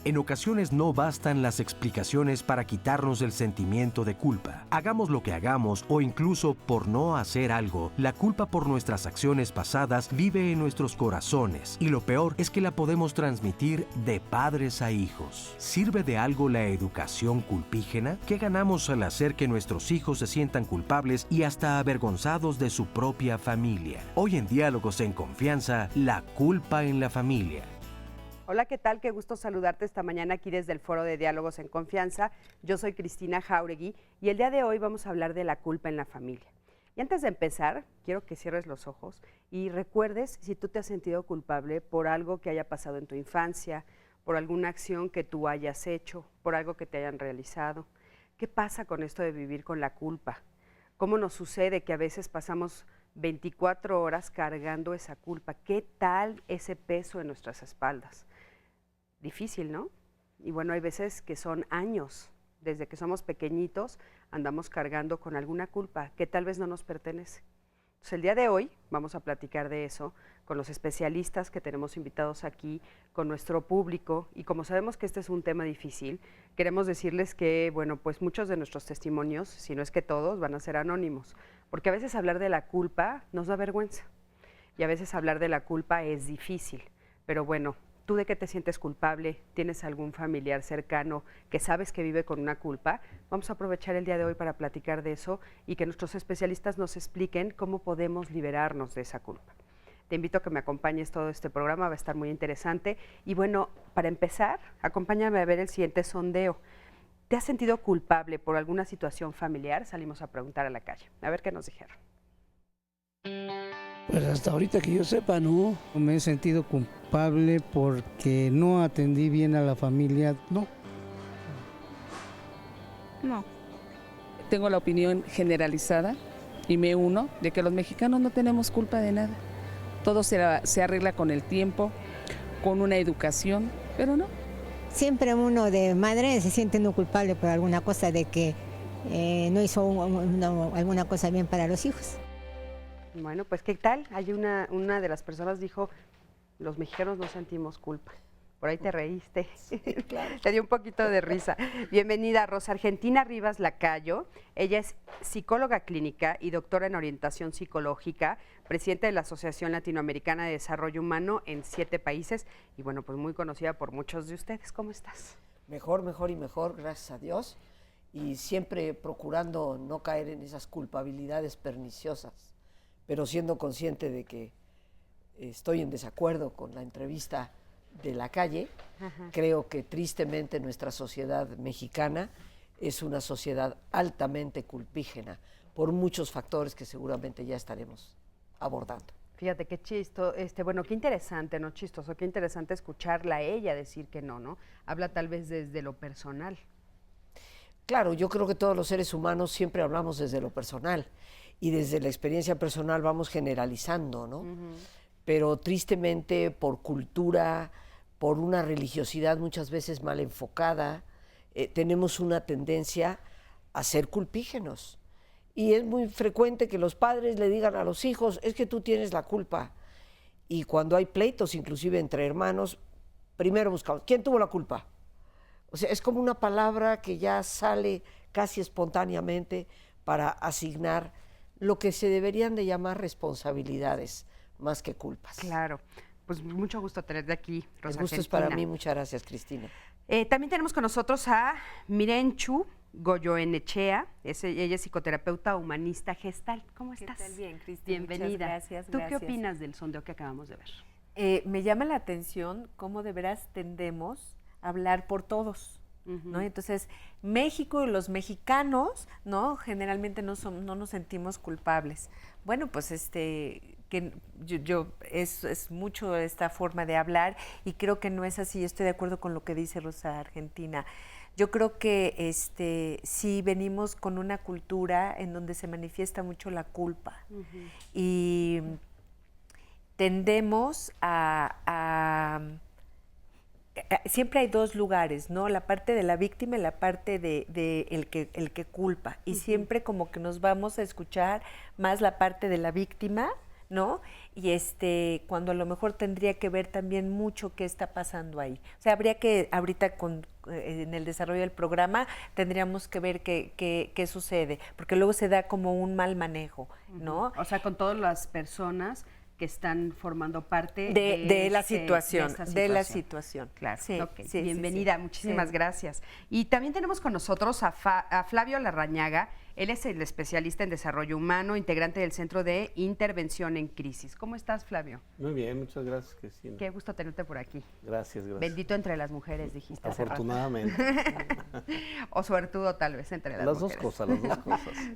En ocasiones no bastan las explicaciones para quitarnos el sentimiento de culpa. Hagamos lo que hagamos o incluso por no hacer algo, la culpa por nuestras acciones pasadas vive en nuestros corazones y lo peor es que la podemos transmitir de padres a hijos. ¿Sirve de algo la educación culpígena? ¿Qué ganamos al hacer que nuestros hijos se sientan culpables y hasta avergonzados de su propia familia? Hoy en Diálogos en Confianza, la culpa en la familia. Hola, ¿qué tal? Qué gusto saludarte esta mañana aquí desde el Foro de Diálogos en Confianza. Yo soy Cristina Jauregui y el día de hoy vamos a hablar de la culpa en la familia. Y antes de empezar, quiero que cierres los ojos y recuerdes si tú te has sentido culpable por algo que haya pasado en tu infancia, por alguna acción que tú hayas hecho, por algo que te hayan realizado. ¿Qué pasa con esto de vivir con la culpa? ¿Cómo nos sucede que a veces pasamos 24 horas cargando esa culpa? ¿Qué tal ese peso en nuestras espaldas? Difícil, ¿no? Y bueno, hay veces que son años, desde que somos pequeñitos andamos cargando con alguna culpa que tal vez no nos pertenece. Entonces, el día de hoy vamos a platicar de eso con los especialistas que tenemos invitados aquí, con nuestro público, y como sabemos que este es un tema difícil, queremos decirles que, bueno, pues muchos de nuestros testimonios, si no es que todos, van a ser anónimos, porque a veces hablar de la culpa nos da vergüenza, y a veces hablar de la culpa es difícil, pero bueno, ¿tú de qué te sientes culpable? ¿Tienes algún familiar cercano que sabes que vive con una culpa? Vamos a aprovechar el día de hoy para platicar de eso y que nuestros especialistas nos expliquen cómo podemos liberarnos de esa culpa. Te invito a que me acompañes todo este programa, va a estar muy interesante. Y bueno, para empezar, acompáñame a ver el siguiente sondeo. ¿Te has sentido culpable por alguna situación familiar? Salimos a preguntar a la calle. A ver qué nos dijeron. Pues hasta ahorita que yo sepa, no. Me he sentido culpable porque no atendí bien a la familia, no. No. Tengo la opinión generalizada y me uno de que los mexicanos no tenemos culpa de nada. Todo se arregla con el tiempo, con una educación, pero no. Siempre uno de madre se siente no culpable por alguna cosa de que no hizo alguna cosa bien para los hijos. Bueno, pues ¿qué tal? Hay una de las personas dijo, los mexicanos no sentimos culpa. Por ahí te reíste. Sí, claro. Te dio un poquito de risa. Bienvenida, Rosa Argentina Rivas Lacayo. Ella es psicóloga clínica y doctora en orientación psicológica, presidenta de la Asociación Latinoamericana de Desarrollo Humano en 7 países y bueno, pues muy conocida por muchos de ustedes. ¿Cómo estás? Mejor, mejor y mejor, gracias a Dios. Y siempre procurando no caer en esas culpabilidades perniciosas, pero siendo consciente de que estoy en desacuerdo con la entrevista de la calle. Ajá. Creo que tristemente nuestra sociedad mexicana es una sociedad altamente culpígena por muchos factores que seguramente ya estaremos abordando. Fíjate qué bueno, qué interesante, no chistoso, qué interesante escucharla a ella decir que no, ¿no? Habla tal vez desde lo personal. Claro, yo creo que todos los seres humanos siempre hablamos desde lo personal y desde la experiencia personal vamos generalizando, ¿no? Uh-huh. Pero tristemente por cultura, por una religiosidad muchas veces mal enfocada, tenemos una tendencia a ser culpígenos. Y es muy frecuente que los padres le digan a los hijos, es que tú tienes la culpa. Y cuando hay pleitos, inclusive entre hermanos, primero buscamos, ¿quién tuvo la culpa? O sea, es como una palabra que ya sale casi espontáneamente para asignar lo que se deberían de llamar responsabilidades más que culpas. Claro, pues mucho gusto tenerte aquí, Rosa. El gusto es para mí, muchas gracias, Cristina. También tenemos con nosotros a Mirenchu Goyoenechea, ella es psicoterapeuta humanista gestal. ¿Cómo estás? ¿Qué tal? Bien, Cristina. Bienvenida. Gracias. ¿Tú qué opinas del sondeo que acabamos de ver? Me llama la atención cómo de veras tendemos a hablar por todos. ¿no? Entonces, México y los mexicanos, ¿no? Generalmente no nos sentimos culpables. Bueno, pues que es mucho esta forma de hablar y creo que no es así. Estoy de acuerdo con lo que dice Rosa Argentina. Yo creo que sí venimos con una cultura en donde se manifiesta mucho la culpa y tendemos siempre hay dos lugares, ¿no? La parte de la víctima y la parte de el que culpa. Y siempre como que nos vamos a escuchar más la parte de la víctima, ¿no? Y cuando a lo mejor tendría que ver también mucho qué está pasando ahí. O sea, habría que, ahorita en el desarrollo del programa, tendríamos que ver qué sucede, porque luego se da como un mal manejo, ¿no? O sea, con todas las personas que están formando parte de la situación, de la situación. Claro, sí, okay. Sí, bienvenida, sí, muchísimas sí. gracias. Y también tenemos con nosotros a Flavio Larrañaga. Él es el especialista en desarrollo humano, integrante del Centro de Intervención en Crisis. ¿Cómo estás, Flavio? Muy bien, muchas gracias, Cristina. Qué gusto tenerte por aquí. Gracias. Bendito entre las mujeres, dijiste hace rato. Afortunadamente. O suertudo, tal vez, entre las mujeres. Las dos cosas.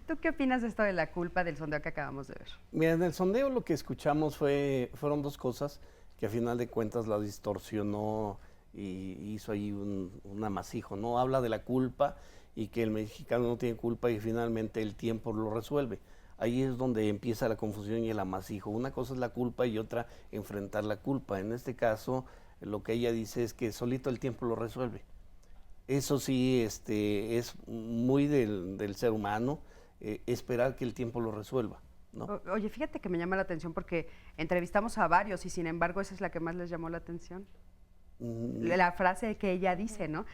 ¿Tú qué opinas de esto de la culpa del sondeo que acabamos de ver? Mira, en el sondeo lo que escuchamos fueron dos cosas que a final de cuentas la distorsionó y hizo ahí un amasijo, ¿no? Habla de la culpa y que el mexicano no tiene culpa y finalmente el tiempo lo resuelve. Ahí es donde empieza la confusión y el amasijo. Una cosa es la culpa y otra enfrentar la culpa. En este caso, lo que ella dice es que solito el tiempo lo resuelve. Eso sí, es muy del ser humano, esperar que el tiempo lo resuelva, ¿no? Oye, fíjate que me llama la atención porque entrevistamos a varios y sin embargo esa es la que más les llamó la atención. La frase que ella dice, ¿no?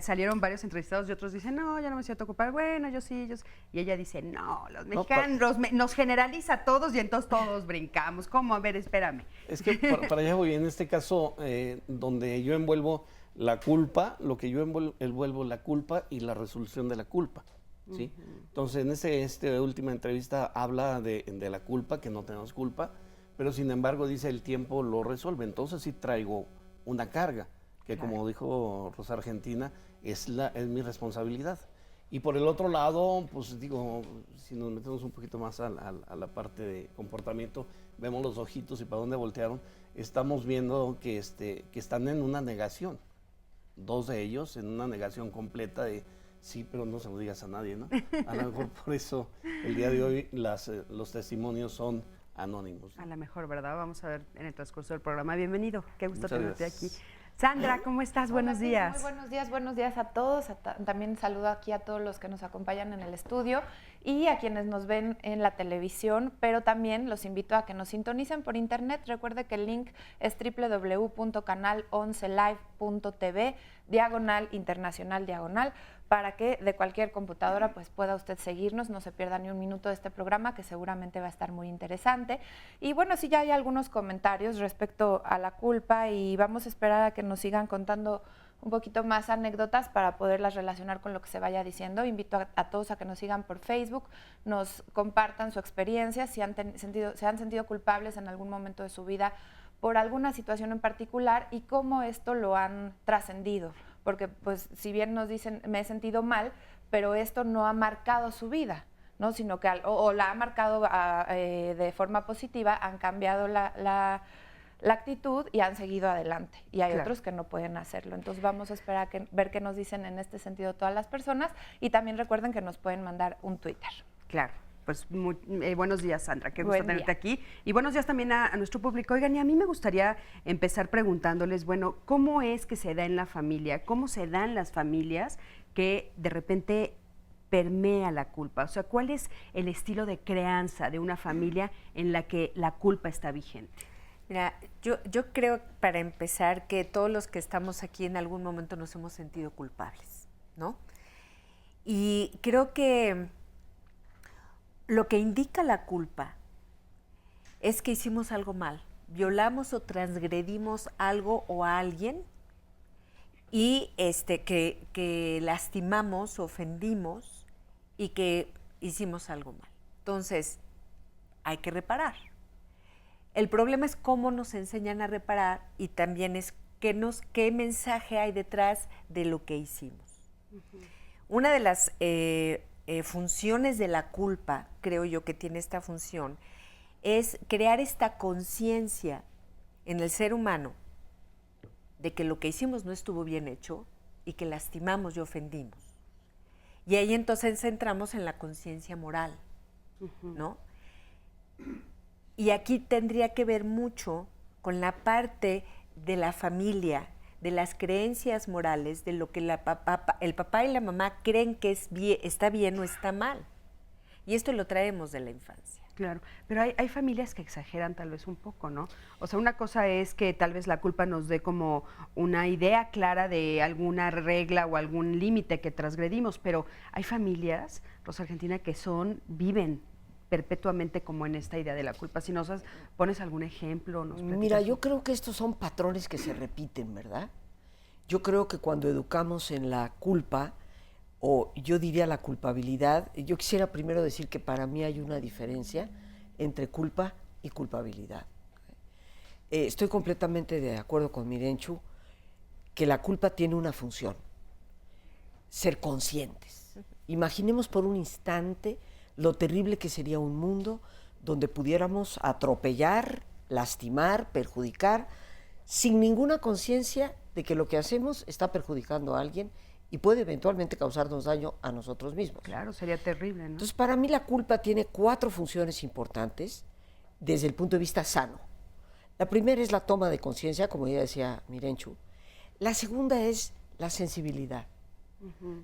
Salieron varios entrevistados y otros dicen, no, ya no me siento ocupar, bueno, yo sí. Y ella dice, no, los mexicanos nos generaliza a todos y entonces todos brincamos. ¿Cómo? A ver, espérame. Es que para allá voy, en este caso, donde yo envuelvo la culpa, lo que yo envuelvo la culpa y la resolución de la culpa, ¿sí? Entonces, en esta última entrevista habla de la culpa, que no tenemos culpa, pero sin embargo dice el tiempo lo resuelve. Entonces sí traigo una carga, que claro, como dijo Rosa Argentina, es mi responsabilidad. Y por el otro lado, pues digo, si nos metemos un poquito más a la parte de comportamiento, vemos los ojitos y para dónde voltearon, estamos viendo que están en una negación. Dos de ellos en una negación completa de sí, pero no se lo digas a nadie, ¿no? A lo mejor por eso el día de hoy los testimonios son anónimos, ¿no? A lo mejor, ¿verdad? Vamos a ver en el transcurso del programa. Bienvenido, qué gusto Muchas tenerte gracias. aquí. Sandra, ¿cómo estás? Buenos días. Muy buenos días a todos. También saludo aquí a todos los que nos acompañan en el estudio y a quienes nos ven en la televisión, pero también los invito a que nos sintonicen por internet. Recuerde que el link es www.canal11live.tv/internacional/, para que de cualquier computadora pues pueda usted seguirnos, no se pierda ni un minuto de este programa que seguramente va a estar muy interesante. Y bueno, sí, ya hay algunos comentarios respecto a la culpa y vamos a esperar a que nos sigan contando un poquito más anécdotas para poderlas relacionar con lo que se vaya diciendo. Invito a todos a que nos sigan por Facebook, nos compartan su experiencia, si se han sentido culpables en algún momento de su vida por alguna situación en particular y cómo esto lo han trascendido. Porque pues si bien nos dicen me he sentido mal, pero esto no ha marcado su vida, ¿no? Sino que o la ha marcado de forma positiva, han cambiado la actitud y han seguido adelante. Y hay otros que no pueden hacerlo. Entonces vamos a esperar ver qué nos dicen en este sentido todas las personas y también recuerden que nos pueden mandar un Twitter. Claro. Pues buenos días, Sandra, qué gusto tenerte aquí. Y buenos días también a nuestro público. Oigan, y a mí me gustaría empezar preguntándoles, bueno, ¿cómo es que se da en la familia? ¿Cómo se dan las familias que de repente permea la culpa? O sea, ¿cuál es el estilo de crianza de una familia en la que la culpa está vigente? Mira, yo creo, para empezar, que todos los que estamos aquí en algún momento nos hemos sentido culpables, ¿no? Y creo que lo que indica la culpa es que hicimos algo mal, violamos o transgredimos algo o a alguien y que lastimamos, ofendimos y que hicimos algo mal. Entonces, hay que reparar. El problema es cómo nos enseñan a reparar y también es qué mensaje hay detrás de lo que hicimos. Una de las funciones de la culpa, creo yo que tiene esta función, es crear esta conciencia en el ser humano de que lo que hicimos no estuvo bien hecho y que lastimamos y ofendimos. Y ahí entonces centramos en la conciencia moral, ¿no? Y aquí tendría que ver mucho con la parte de la familia, de las creencias morales, de lo que el papá y la mamá creen que está bien o está mal. Y esto lo traemos de la infancia. Claro, pero hay familias que exageran tal vez un poco, ¿no? O sea, una cosa es que tal vez la culpa nos dé como una idea clara de alguna regla o algún límite que transgredimos, pero hay familias, Rosa Argentina, que viven perpetuamente como en esta idea de la culpa. Si nos pones algún ejemplo, nos platicas. Mira, yo creo que estos son patrones que se repiten, ¿verdad? Yo creo que cuando educamos en la culpa, o yo diría la culpabilidad, yo quisiera primero decir que para mí hay una diferencia entre culpa y culpabilidad. Estoy completamente de acuerdo con Mirenchu que la culpa tiene una función, ser conscientes. Imaginemos por un instante lo terrible que sería un mundo donde pudiéramos atropellar, lastimar, perjudicar, sin ninguna conciencia de que lo que hacemos está perjudicando a alguien y puede eventualmente causarnos daño a nosotros mismos. Claro, sería terrible, ¿no? Entonces, para mí la culpa tiene 4 funciones importantes desde el punto de vista sano. La primera es la toma de conciencia, como ya decía Mirenchu. La segunda es la sensibilidad.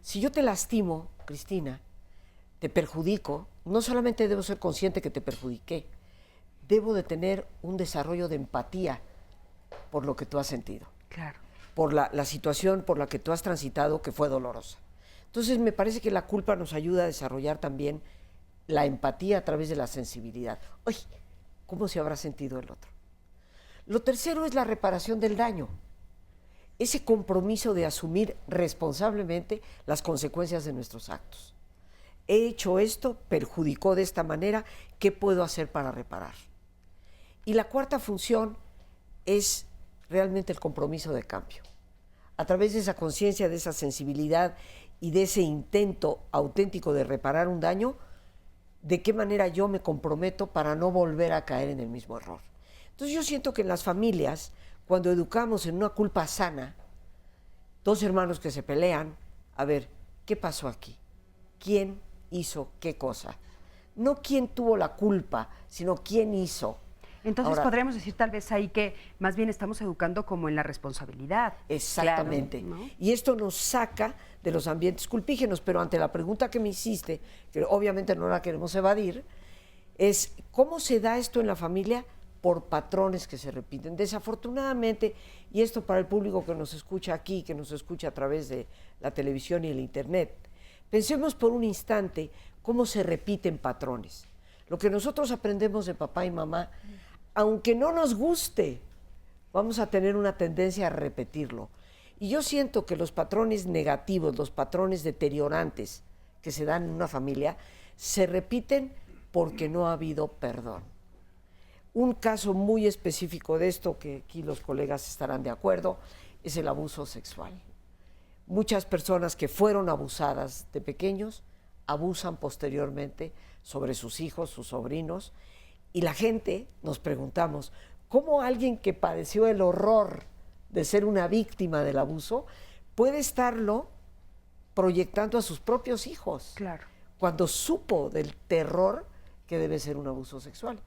Si yo te lastimo, Cristina, te perjudico, no solamente debo ser consciente que te perjudiqué, debo de tener un desarrollo de empatía por lo que tú has sentido. Claro. Por la situación por la que tú has transitado, que fue dolorosa. Entonces, me parece que la culpa nos ayuda a desarrollar también la empatía a través de la sensibilidad. Oye, ¿cómo se habrá sentido el otro? Lo tercero es la reparación del daño. Ese compromiso de asumir responsablemente las consecuencias de nuestros actos. He hecho esto, perjudicó de esta manera, ¿qué puedo hacer para reparar? Y la cuarta función es realmente el compromiso de cambio. A través de esa conciencia, de esa sensibilidad y de ese intento auténtico de reparar un daño, ¿de qué manera yo me comprometo para no volver a caer en el mismo error? Entonces yo siento que en las familias, cuando educamos en una culpa sana, 2 hermanos que se pelean, a ver, ¿qué pasó aquí? ¿Quién hizo qué cosa? No quién tuvo la culpa, sino quién hizo. Entonces Ahora, podríamos decir tal vez ahí que más bien estamos educando como en la responsabilidad. Exactamente. Claro, ¿no? Y esto nos saca de los ambientes culpígenos, pero ante la pregunta que me hiciste, que obviamente no la queremos evadir, es ¿cómo se da esto en la familia? Por patrones que se repiten. Desafortunadamente, y esto para el público que nos escucha aquí, que nos escucha a través de la televisión y el internet, pensemos por un instante cómo se repiten patrones. Lo que nosotros aprendemos de papá y mamá, aunque no nos guste, vamos a tener una tendencia a repetirlo. Y yo siento que los patrones negativos, los patrones deteriorantes que se dan en una familia, se repiten porque no ha habido perdón. Un caso muy específico de esto, que aquí los colegas estarán de acuerdo, es el abuso sexual. Muchas personas que fueron abusadas de pequeños abusan posteriormente sobre sus hijos, sus sobrinos, y la gente nos preguntamos, ¿cómo alguien que padeció el horror de ser una víctima del abuso puede estarlo proyectando a sus propios hijos? Claro. Cuando supo del terror que debe ser un abuso sexual.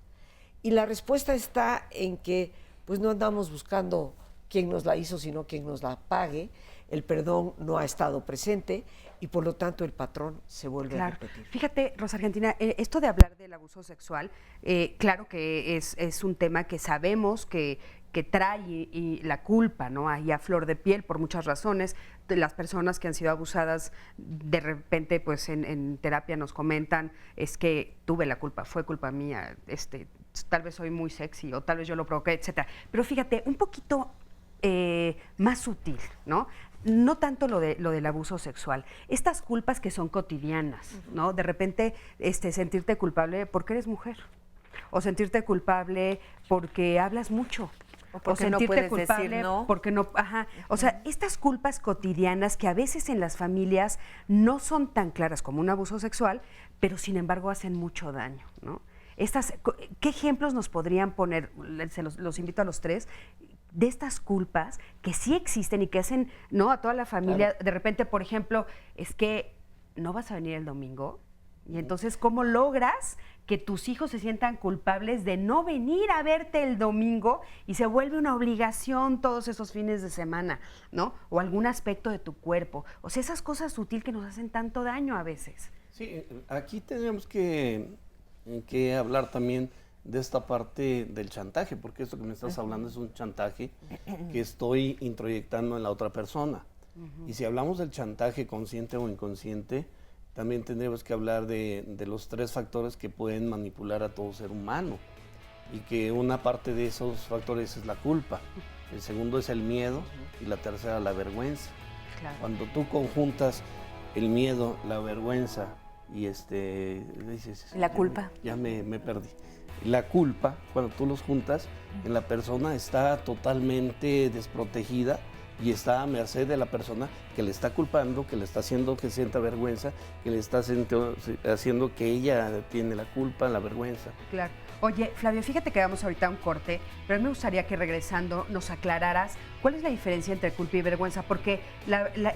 Y la respuesta está en que pues no andamos buscando quién nos la hizo, sino quién nos la pague. El perdón no ha estado presente y por lo tanto el patrón se vuelve a repetir. Fíjate, Rosa Argentina, esto de hablar del abuso sexual, claro que es un tema que sabemos que trae y la culpa, ¿no? Ahí a flor de piel por muchas razones. Las personas que han sido abusadas de repente pues en terapia nos comentan es que tuve la culpa, fue culpa mía, tal vez soy muy sexy o tal vez yo lo provoqué, etcétera. Pero fíjate, un poquito más sutil, ¿no? No tanto lo del abuso sexual, estas culpas que son cotidianas, ¿no? De repente sentirte culpable porque eres mujer, o sentirte culpable porque hablas mucho, o porque sentirte no puedes culpable decir no. porque no, o sea, estas culpas cotidianas que a veces en las familias no son tan claras como un abuso sexual, pero sin embargo hacen mucho daño, ¿no? ¿Qué ejemplos nos podrían poner? Los invito a los tres, de estas culpas que sí existen y que hacen, ¿no?, a toda la familia. De repente, por ejemplo, es que no vas a venir el domingo. Y entonces, ¿cómo logras que tus hijos se sientan culpables de no venir a verte el domingo y se vuelve una obligación todos esos fines de semana, ¿no? O algún aspecto de tu cuerpo. O sea, esas cosas sutiles que nos hacen tanto daño a veces. Sí, aquí tenemos que hablar también de esta parte del chantaje, porque esto que me estás hablando es un chantaje que estoy introyectando en la otra persona. Y si hablamos del chantaje consciente o inconsciente, también tendríamos que hablar de los 3 factores que pueden manipular a todo ser humano, y que una parte de esos factores es la culpa, el segundo es el miedo y la tercera la vergüenza. Claro. Cuando tú conjuntas el miedo, la vergüenza y dices, La culpa. Ya me perdí. La culpa, cuando tú los juntas, en la persona está totalmente desprotegida y está a merced de la persona que le está culpando, que le está haciendo que sienta vergüenza, que le está haciendo que ella tiene la culpa, la vergüenza. Claro. Oye, Flavio, fíjate que vamos ahorita a un corte, pero me gustaría que regresando nos aclararas cuál es la diferencia entre culpa y vergüenza, porque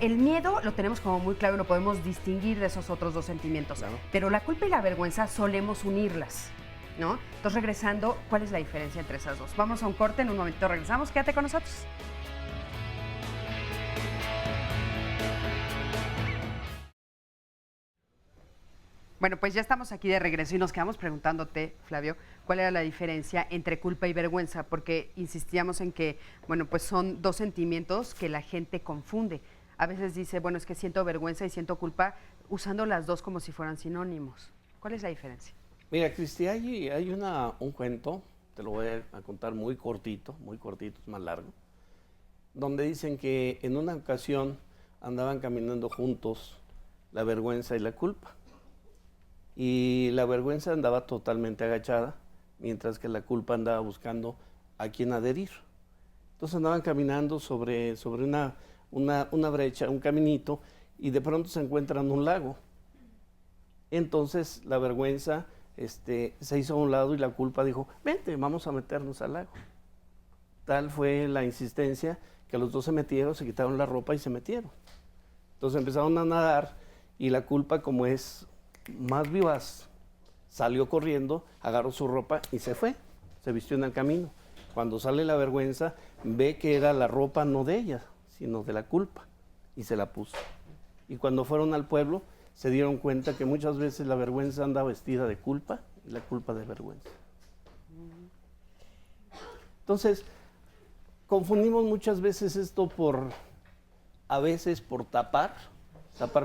el miedo lo tenemos como muy claro y lo podemos distinguir de esos otros 2 sentimientos, Claro. pero la culpa y la vergüenza solemos unirlas, ¿no? Entonces, regresando, ¿cuál es la diferencia entre esas dos? Vamos a un corte, en un momentito regresamos, quédate con nosotros. Bueno, pues ya estamos aquí de regreso y nos quedamos preguntándote, Flavio, cuál era la diferencia entre culpa y vergüenza, porque insistíamos en que, bueno, pues son 2 sentimientos que la gente confunde. A veces dice, bueno, es que siento vergüenza y siento culpa, usando las 2 como si fueran sinónimos. ¿Cuál es la diferencia? Mira, Cristi, hay un cuento, te lo voy a contar muy cortito, es más largo, donde dicen que en una ocasión andaban caminando juntos la vergüenza y la culpa. Y la vergüenza andaba totalmente agachada, mientras que la culpa andaba buscando a quién adherir. Entonces andaban caminando sobre una brecha, un caminito, y de pronto se encuentran un lago. Entonces la vergüenza se hizo a un lado y la culpa dijo, vente, vamos a meternos al lago. Tal fue la insistencia que los 2 se metieron, se quitaron la ropa y se metieron. Entonces empezaron a nadar y la culpa, como es más vivaz, salió corriendo, agarró su ropa y se fue, se vistió en el camino. Cuando sale la vergüenza, ve que era la ropa no de ella, sino de la culpa, y se la puso. Y cuando fueron al pueblo, se dieron cuenta que muchas veces la vergüenza anda vestida de culpa y la culpa de vergüenza. Entonces, confundimos muchas veces esto a veces por tapar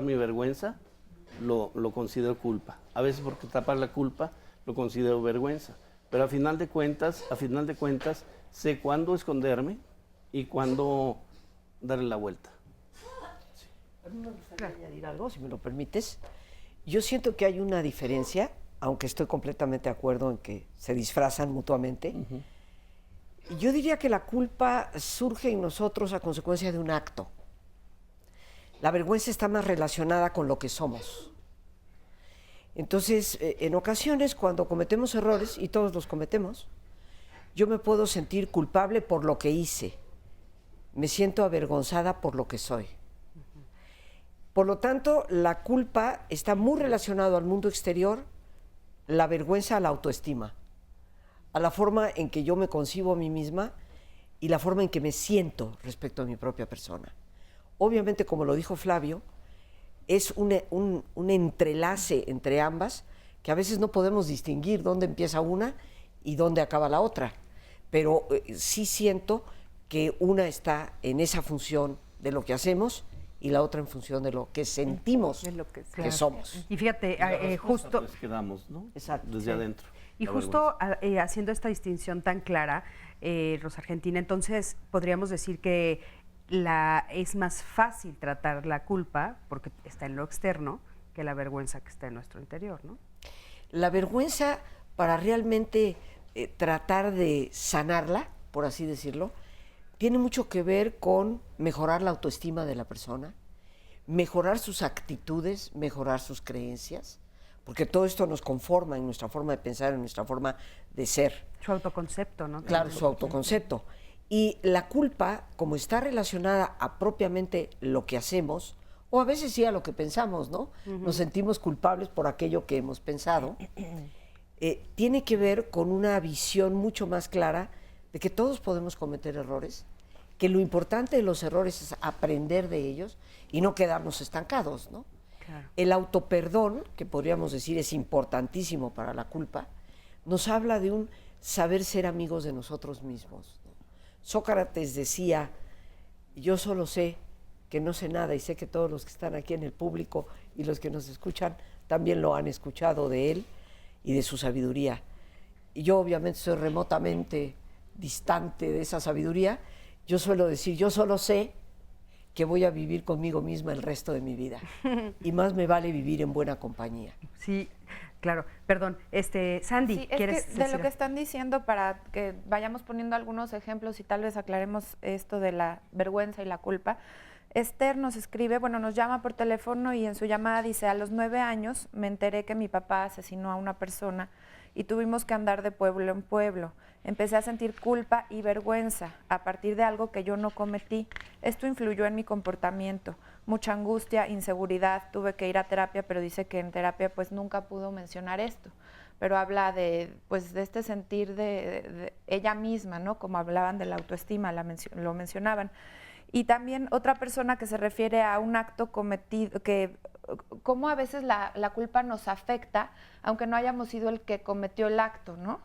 mi vergüenza, lo considero culpa. A veces porque tapar la culpa lo considero vergüenza. Pero a final de cuentas, sé cuándo esconderme y cuándo darle la vuelta. A mí me gustaría añadir algo, si me lo permites. Yo siento que hay una diferencia, aunque estoy completamente de acuerdo en que se disfrazan mutuamente. Yo diría que la culpa surge en nosotros a consecuencia de un acto. La vergüenza está más relacionada con lo que somos. Entonces, en ocasiones, cuando cometemos errores, y todos los cometemos, yo me puedo sentir culpable por lo que hice. Me siento avergonzada por lo que soy. Por lo tanto, la culpa está muy relacionada al mundo exterior, la vergüenza a la autoestima, a la forma en que yo me concibo a mí misma y la forma en que me siento respecto a mi propia persona. Obviamente, como lo dijo Flavio, es un entrelace entre ambas que a veces no podemos distinguir dónde empieza una y dónde acaba la otra. Pero sí siento que una está en esa función de lo que hacemos y la otra en función de lo que sentimos que somos. Y fíjate, justo... Pues quedamos, ¿no? Exacto. Desde adentro. Y justo haciendo esta distinción tan clara, Rosa Argentina, entonces podríamos decir que es más fácil tratar la culpa, porque está en lo externo, que la vergüenza que está en nuestro interior, ¿no? La vergüenza, para realmente tratar de sanarla, por así decirlo, tiene mucho que ver con mejorar la autoestima de la persona, mejorar sus actitudes, mejorar sus creencias, porque todo esto nos conforma en nuestra forma de pensar, en nuestra forma de ser. Su autoconcepto, ¿no? Claro, su autoconcepto. Y la culpa, como está relacionada a propiamente lo que hacemos, o a veces sí a lo que pensamos, ¿no? Nos sentimos culpables por aquello que hemos pensado, tiene que ver con una visión mucho más clara de que todos podemos cometer errores, que lo importante de los errores es aprender de ellos y no quedarnos estancados, ¿no? Claro. El autoperdón, que podríamos decir es importantísimo para la culpa, nos habla de un saber ser amigos de nosotros mismos, ¿no? Sócrates decía, yo solo sé que no sé nada y sé que todos los que están aquí en el público y los que nos escuchan también lo han escuchado de él y de su sabiduría. Y yo obviamente soy remotamente distante de esa sabiduría. Yo suelo decir, yo solo sé que voy a vivir conmigo misma el resto de mi vida. Y más me vale vivir en buena compañía. Sí, claro. Perdón, Sandy, Sí, es ¿quieres que de decir? lo que están diciendo, para que vayamos poniendo algunos ejemplos y tal vez aclaremos esto de la vergüenza y la culpa, Esther nos escribe, bueno, nos llama por teléfono y en su llamada dice, a los 9 años me enteré que mi papá asesinó a una persona y tuvimos que andar de pueblo en pueblo. Empecé a sentir culpa y vergüenza a partir de algo que yo no cometí. Esto influyó en mi comportamiento. Mucha angustia, inseguridad, tuve que ir a terapia, pero dice que en terapia pues nunca pudo mencionar esto. Pero habla de este sentir de ella misma, ¿no? Como hablaban de la autoestima, lo mencionaban. Y también otra persona que se refiere a un acto cometido, que cómo a veces la culpa nos afecta, aunque no hayamos sido el que cometió el acto, ¿no?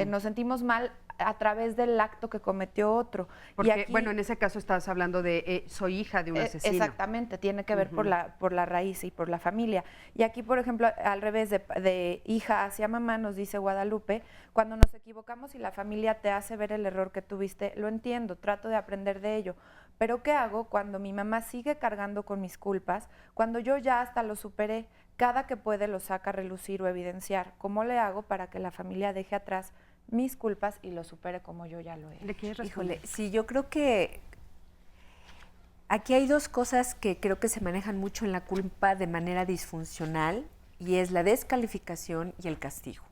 Nos sentimos mal a través del acto que cometió otro. Porque, y aquí, bueno, en ese caso estás hablando de soy hija de un asesino. Exactamente, tiene que ver por la raíz y por la familia. Y aquí, por ejemplo, al revés de hija hacia mamá, nos dice Guadalupe, cuando nos equivocamos y la familia te hace ver el error que tuviste, lo entiendo, trato de aprender de ello. Pero ¿qué hago cuando mi mamá sigue cargando con mis culpas? Cuando yo ya hasta lo superé, cada que puede lo saca a relucir o evidenciar. ¿Cómo le hago para que la familia deje atrás mis culpas y lo supere como yo ya lo he hecho? ¿Le quieres responder? Híjole, sí, yo creo que aquí hay dos cosas que creo que se manejan mucho en la culpa de manera disfuncional y es la descalificación y el castigo.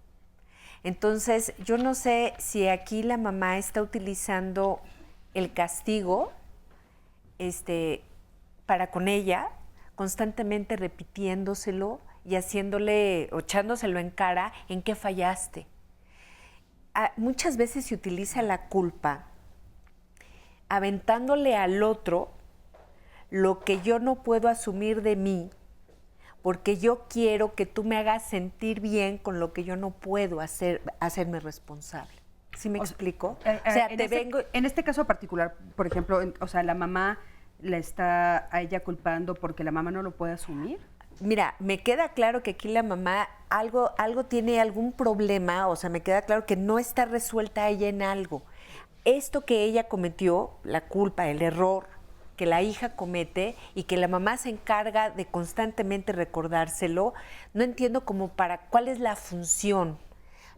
Entonces, yo no sé si aquí la mamá está utilizando el castigo para con ella, constantemente repitiéndoselo y haciéndole o echándoselo en cara en qué fallaste. Muchas veces se utiliza la culpa aventándole al otro lo que yo no puedo asumir de mí, porque yo quiero que tú me hagas sentir bien con lo que yo no puedo hacerme responsable. ¿Sí me explico? O sea, en este caso particular, por ejemplo, la mamá la está a ella culpando porque la mamá no lo puede asumir. Mira, me queda claro que aquí la mamá algo tiene algún problema, o sea, me queda claro que no está resuelta ella en algo. Esto que ella cometió, la culpa, el error que la hija comete y que la mamá se encarga de constantemente recordárselo, no entiendo cuál es la función.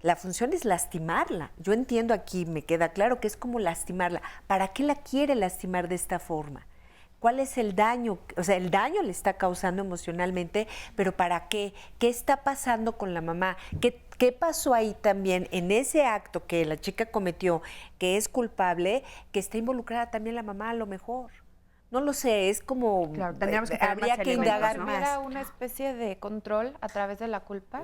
La función es lastimarla. Yo entiendo aquí, me queda claro que es como lastimarla. ¿Para qué la quiere lastimar de esta forma? ¿Cuál es el daño? O sea, el daño le está causando emocionalmente, pero ¿para qué? ¿Qué está pasando con la mamá? ¿Qué pasó ahí también en ese acto que la chica cometió, que es culpable, que está involucrada también la mamá a lo mejor? No lo sé, es como... Claro, tendríamos que tener habría más que elementos, indagar ¿no? más. ¿Era una especie de control a través de la culpa?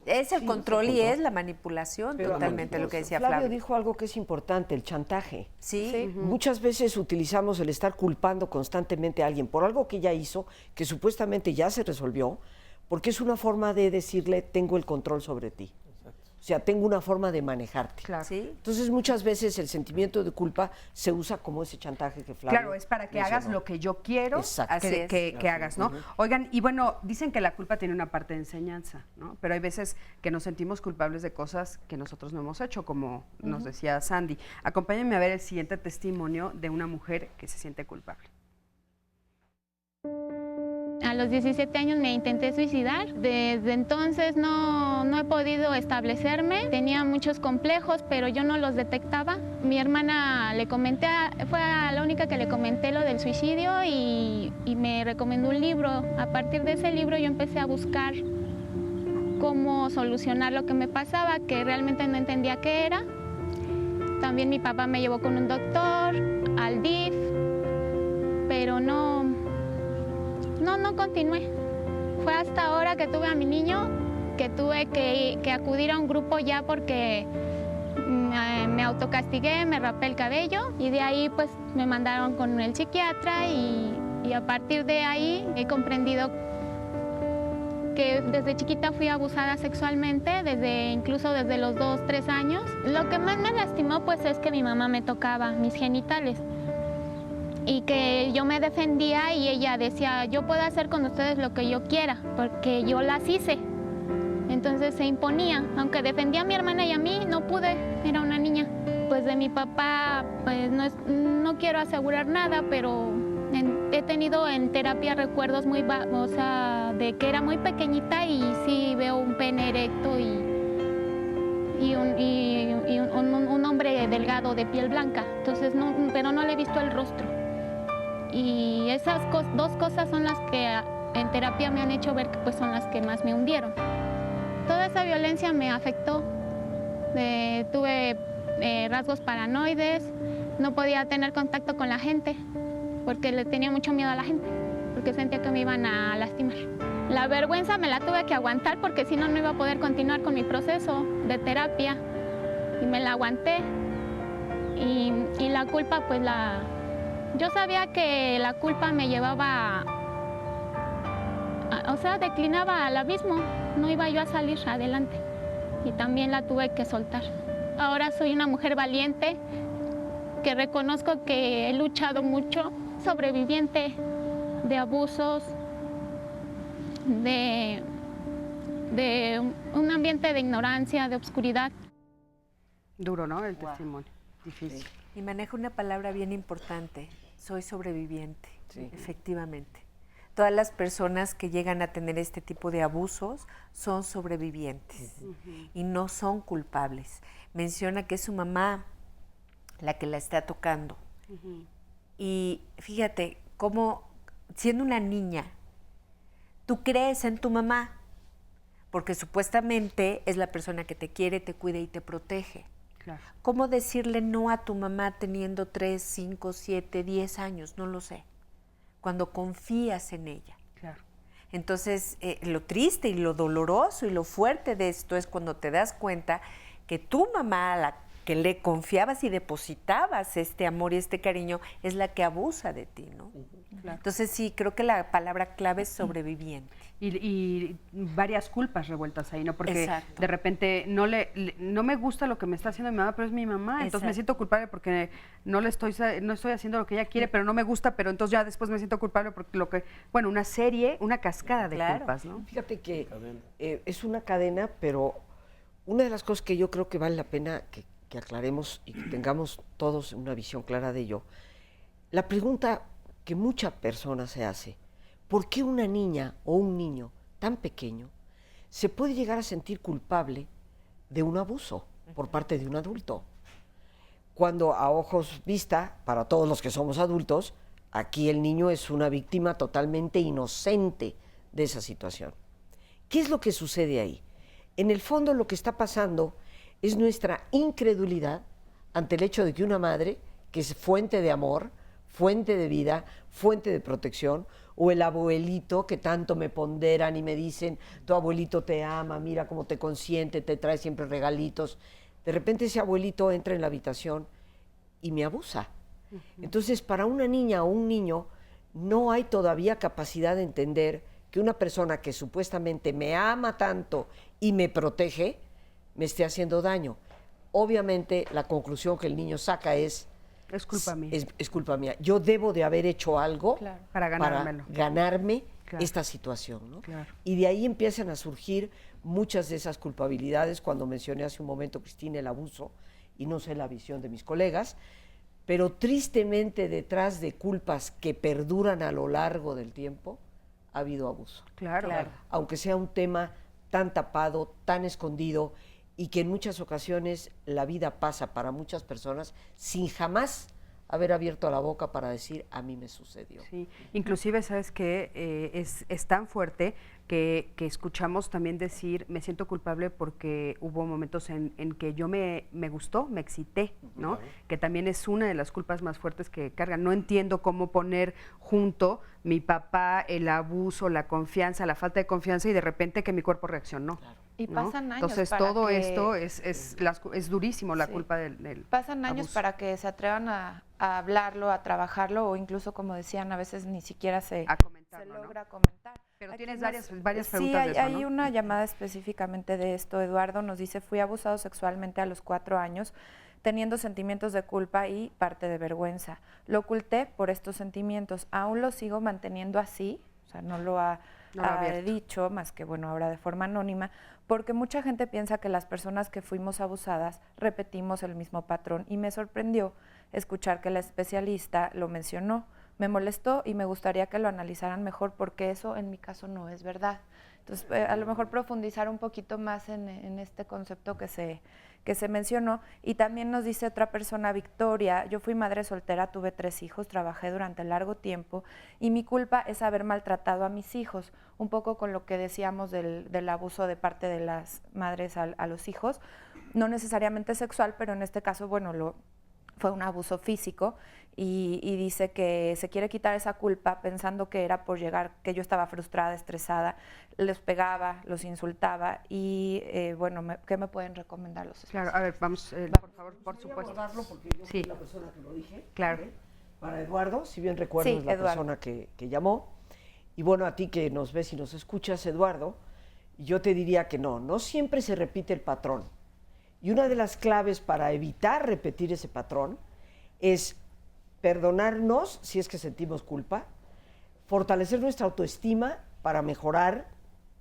Es el control y es la manipulación, Pero totalmente lo que decía Flavio Flavio. dijo algo que es importante, el chantaje. Sí. Muchas veces utilizamos el estar culpando constantemente a alguien por algo que ya hizo, que supuestamente ya se resolvió, porque es una forma de decirle, tengo el control sobre ti. O sea, tengo una forma de manejarte. Claro. ¿Sí? Entonces, muchas veces el sentimiento de culpa se usa como ese chantaje que Flavio Claro, es para que mencionó. hagas lo que yo quiero Exacto. Así es. que hagas, ¿no? Oigan, y bueno, dicen que la culpa tiene una parte de enseñanza, ¿no? Pero hay veces que nos sentimos culpables de cosas que nosotros no hemos hecho, como nos decía Sandy. Acompáñenme a ver el siguiente testimonio de una mujer que se siente culpable. A los 17 años me intenté suicidar. Desde entonces no he podido establecerme. Tenía muchos complejos, pero yo no los detectaba. Mi hermana fue la única que le comenté lo del suicidio y me recomendó un libro. A partir de ese libro yo empecé a buscar cómo solucionar lo que me pasaba, que realmente no entendía qué era. También mi papá me llevó con un doctor, al DIF, pero no continué. Fue hasta ahora que tuve a mi niño que tuve que acudir a un grupo ya porque me autocastigué, me rapé el cabello y de ahí pues me mandaron con el psiquiatra y a partir de ahí he comprendido que desde chiquita fui abusada sexualmente, incluso desde los 2, 3 años. Lo que más me lastimó pues es que mi mamá me tocaba mis genitales y que yo me defendía y ella decía, yo puedo hacer con ustedes lo que yo quiera, porque yo las hice. Entonces se imponía, aunque defendía a mi hermana y a mí, no pude, era una niña. Pues de mi papá, pues no quiero asegurar nada, pero he tenido en terapia recuerdos de que era muy pequeñita y sí veo un pene erecto y un hombre delgado de piel blanca, entonces pero no le he visto el rostro. Y esas dos cosas son las que en terapia me han hecho ver que pues son las que más me hundieron. Toda esa violencia me afectó. Tuve rasgos paranoides, no podía tener contacto con la gente porque le tenía mucho miedo a la gente, porque sentía que me iban a lastimar. La vergüenza me la tuve que aguantar porque si no, no iba a poder continuar con mi proceso de terapia y me la aguanté. Y la culpa, pues yo sabía que la culpa me llevaba, declinaba al abismo, no iba yo a salir adelante y también la tuve que soltar. Ahora soy una mujer valiente, que reconozco que he luchado mucho, sobreviviente de abusos, de un ambiente de ignorancia, de obscuridad. Duro, ¿no? El testimonio, difícil. Y maneja una palabra bien importante, soy sobreviviente, efectivamente. Todas las personas que llegan a tener este tipo de abusos son sobrevivientes y no son culpables. Menciona que es su mamá la que la está tocando. Y fíjate, cómo siendo una niña, tú crees en tu mamá, porque supuestamente es la persona que te quiere, te cuida y te protege. Claro. ¿Cómo decirle no a tu mamá teniendo 3, 5, 7, 10 años? No lo sé. Cuando confías en ella. Claro. Entonces, lo triste y lo doloroso y lo fuerte de esto es cuando te das cuenta que tu mamá, a la que le confiabas y depositabas este amor y este cariño, es la que abusa de ti, ¿no? Claro. Entonces, sí, creo que la palabra clave es sobreviviente. Y varias culpas revueltas ahí, ¿no? Porque Exacto. de repente no me gusta lo que me está haciendo mi mamá, pero es mi mamá, entonces me siento culpable porque no estoy haciendo lo que ella quiere, pero no me gusta, pero entonces ya después me siento culpable porque una serie, una cascada de culpas, ¿no? Fíjate que es una cadena, pero una de las cosas que yo creo que vale la pena que aclaremos y que tengamos todos una visión clara de ello, la pregunta que mucha persona se hace, ¿por qué una niña o un niño tan pequeño se puede llegar a sentir culpable de un abuso por parte de un adulto? Cuando a ojos vista, para todos los que somos adultos, aquí el niño es una víctima totalmente inocente de esa situación. ¿Qué es lo que sucede ahí? En el fondo lo que está pasando es nuestra incredulidad ante el hecho de que una madre, que es fuente de amor, fuente de vida, fuente de protección, o el abuelito que tanto me ponderan y me dicen, tu abuelito te ama, mira cómo te consiente, te trae siempre regalitos. De repente ese abuelito entra en la habitación y me abusa. Entonces, para una niña o un niño, no hay todavía capacidad de entender que una persona que supuestamente me ama tanto y me protege, me esté haciendo daño. Obviamente, la conclusión que el niño saca es culpa mía. Es culpa mía. Yo debo de haber hecho algo para ganarme esta situación, ¿no? Claro. Y de ahí empiezan a surgir muchas de esas culpabilidades. Cuando mencioné hace un momento, Cristina, el abuso, y no sé la visión de mis colegas, pero tristemente detrás de culpas que perduran a lo largo del tiempo, ha habido abuso. Claro. Aunque sea un tema tan tapado, tan escondido, y que en muchas ocasiones la vida pasa para muchas personas sin jamás haber abierto la boca para decir, a mí me sucedió. Sí, inclusive, ¿sabes qué? Es tan fuerte que escuchamos también decir, me siento culpable porque hubo momentos en que yo me gustó, me excité, ¿no? Claro. Que también es una de las culpas más fuertes que cargan. No entiendo cómo poner junto mi papá, el abuso, la confianza, la falta de confianza y de repente que mi cuerpo reaccionó. Y ¿no? pasan años. Entonces para todo que- esto es durísimo, la Sí. culpa del Pasan años abuso. para que se atrevan a hablarlo, a trabajarlo, o incluso, como decían, a veces ni siquiera se comentarlo, ¿no? logra comentar. Pero Aquí tienes nos- varias sí, preguntas de eso, hay ¿no? una llamada específicamente de esto. Eduardo nos dice, fui abusado sexualmente a los 4 años, teniendo sentimientos de culpa y parte de vergüenza. Lo oculté por estos sentimientos. Aún lo sigo manteniendo así, o sea, no lo ha dicho, más que, bueno, ahora de forma anónima, porque mucha gente piensa que las personas que fuimos abusadas repetimos el mismo patrón, y me sorprendió escuchar que la especialista lo mencionó. Me molestó y me gustaría que lo analizaran mejor, porque eso en mi caso no es verdad. Entonces, a lo mejor profundizar un poquito más en este concepto que se mencionó. Y también nos dice otra persona, Victoria, yo fui madre soltera, tuve 3 hijos, trabajé durante largo tiempo y mi culpa es haber maltratado a mis hijos, un poco con lo que decíamos del abuso de parte de las madres a los hijos, no necesariamente sexual, pero en este caso, bueno, fue un abuso físico, y dice que se quiere quitar esa culpa pensando que era por llegar, que yo estaba frustrada, estresada, les pegaba, los insultaba y bueno, ¿qué me pueden recomendar los Claro, a ver, vamos, por favor, por supuesto. Abordarlo porque yo Sí. fui la persona que lo dije. Claro. ¿vale? Para Eduardo, si bien recuerdo, Sí, es la Eduardo. persona que llamó. Y bueno, a ti que nos ves y nos escuchas, Eduardo, yo te diría que no siempre se repite el patrón. Y una de las claves para evitar repetir ese patrón es perdonarnos si es que sentimos culpa, fortalecer nuestra autoestima para mejorar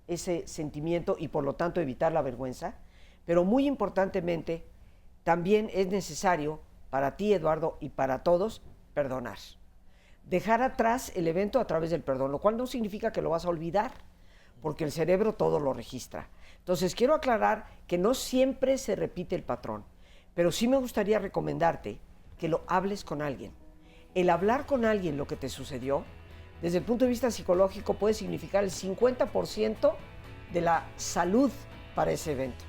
ese sentimiento y por lo tanto evitar la vergüenza, pero muy importantemente también es necesario para ti, Eduardo, y para todos, perdonar. Dejar atrás el evento a través del perdón, lo cual no significa que lo vas a olvidar, porque el cerebro todo lo registra. Entonces, quiero aclarar que no siempre se repite el patrón, pero sí me gustaría recomendarte que lo hables con alguien. El hablar con alguien lo que te sucedió, desde el punto de vista psicológico, puede significar el 50% de la salud para ese evento.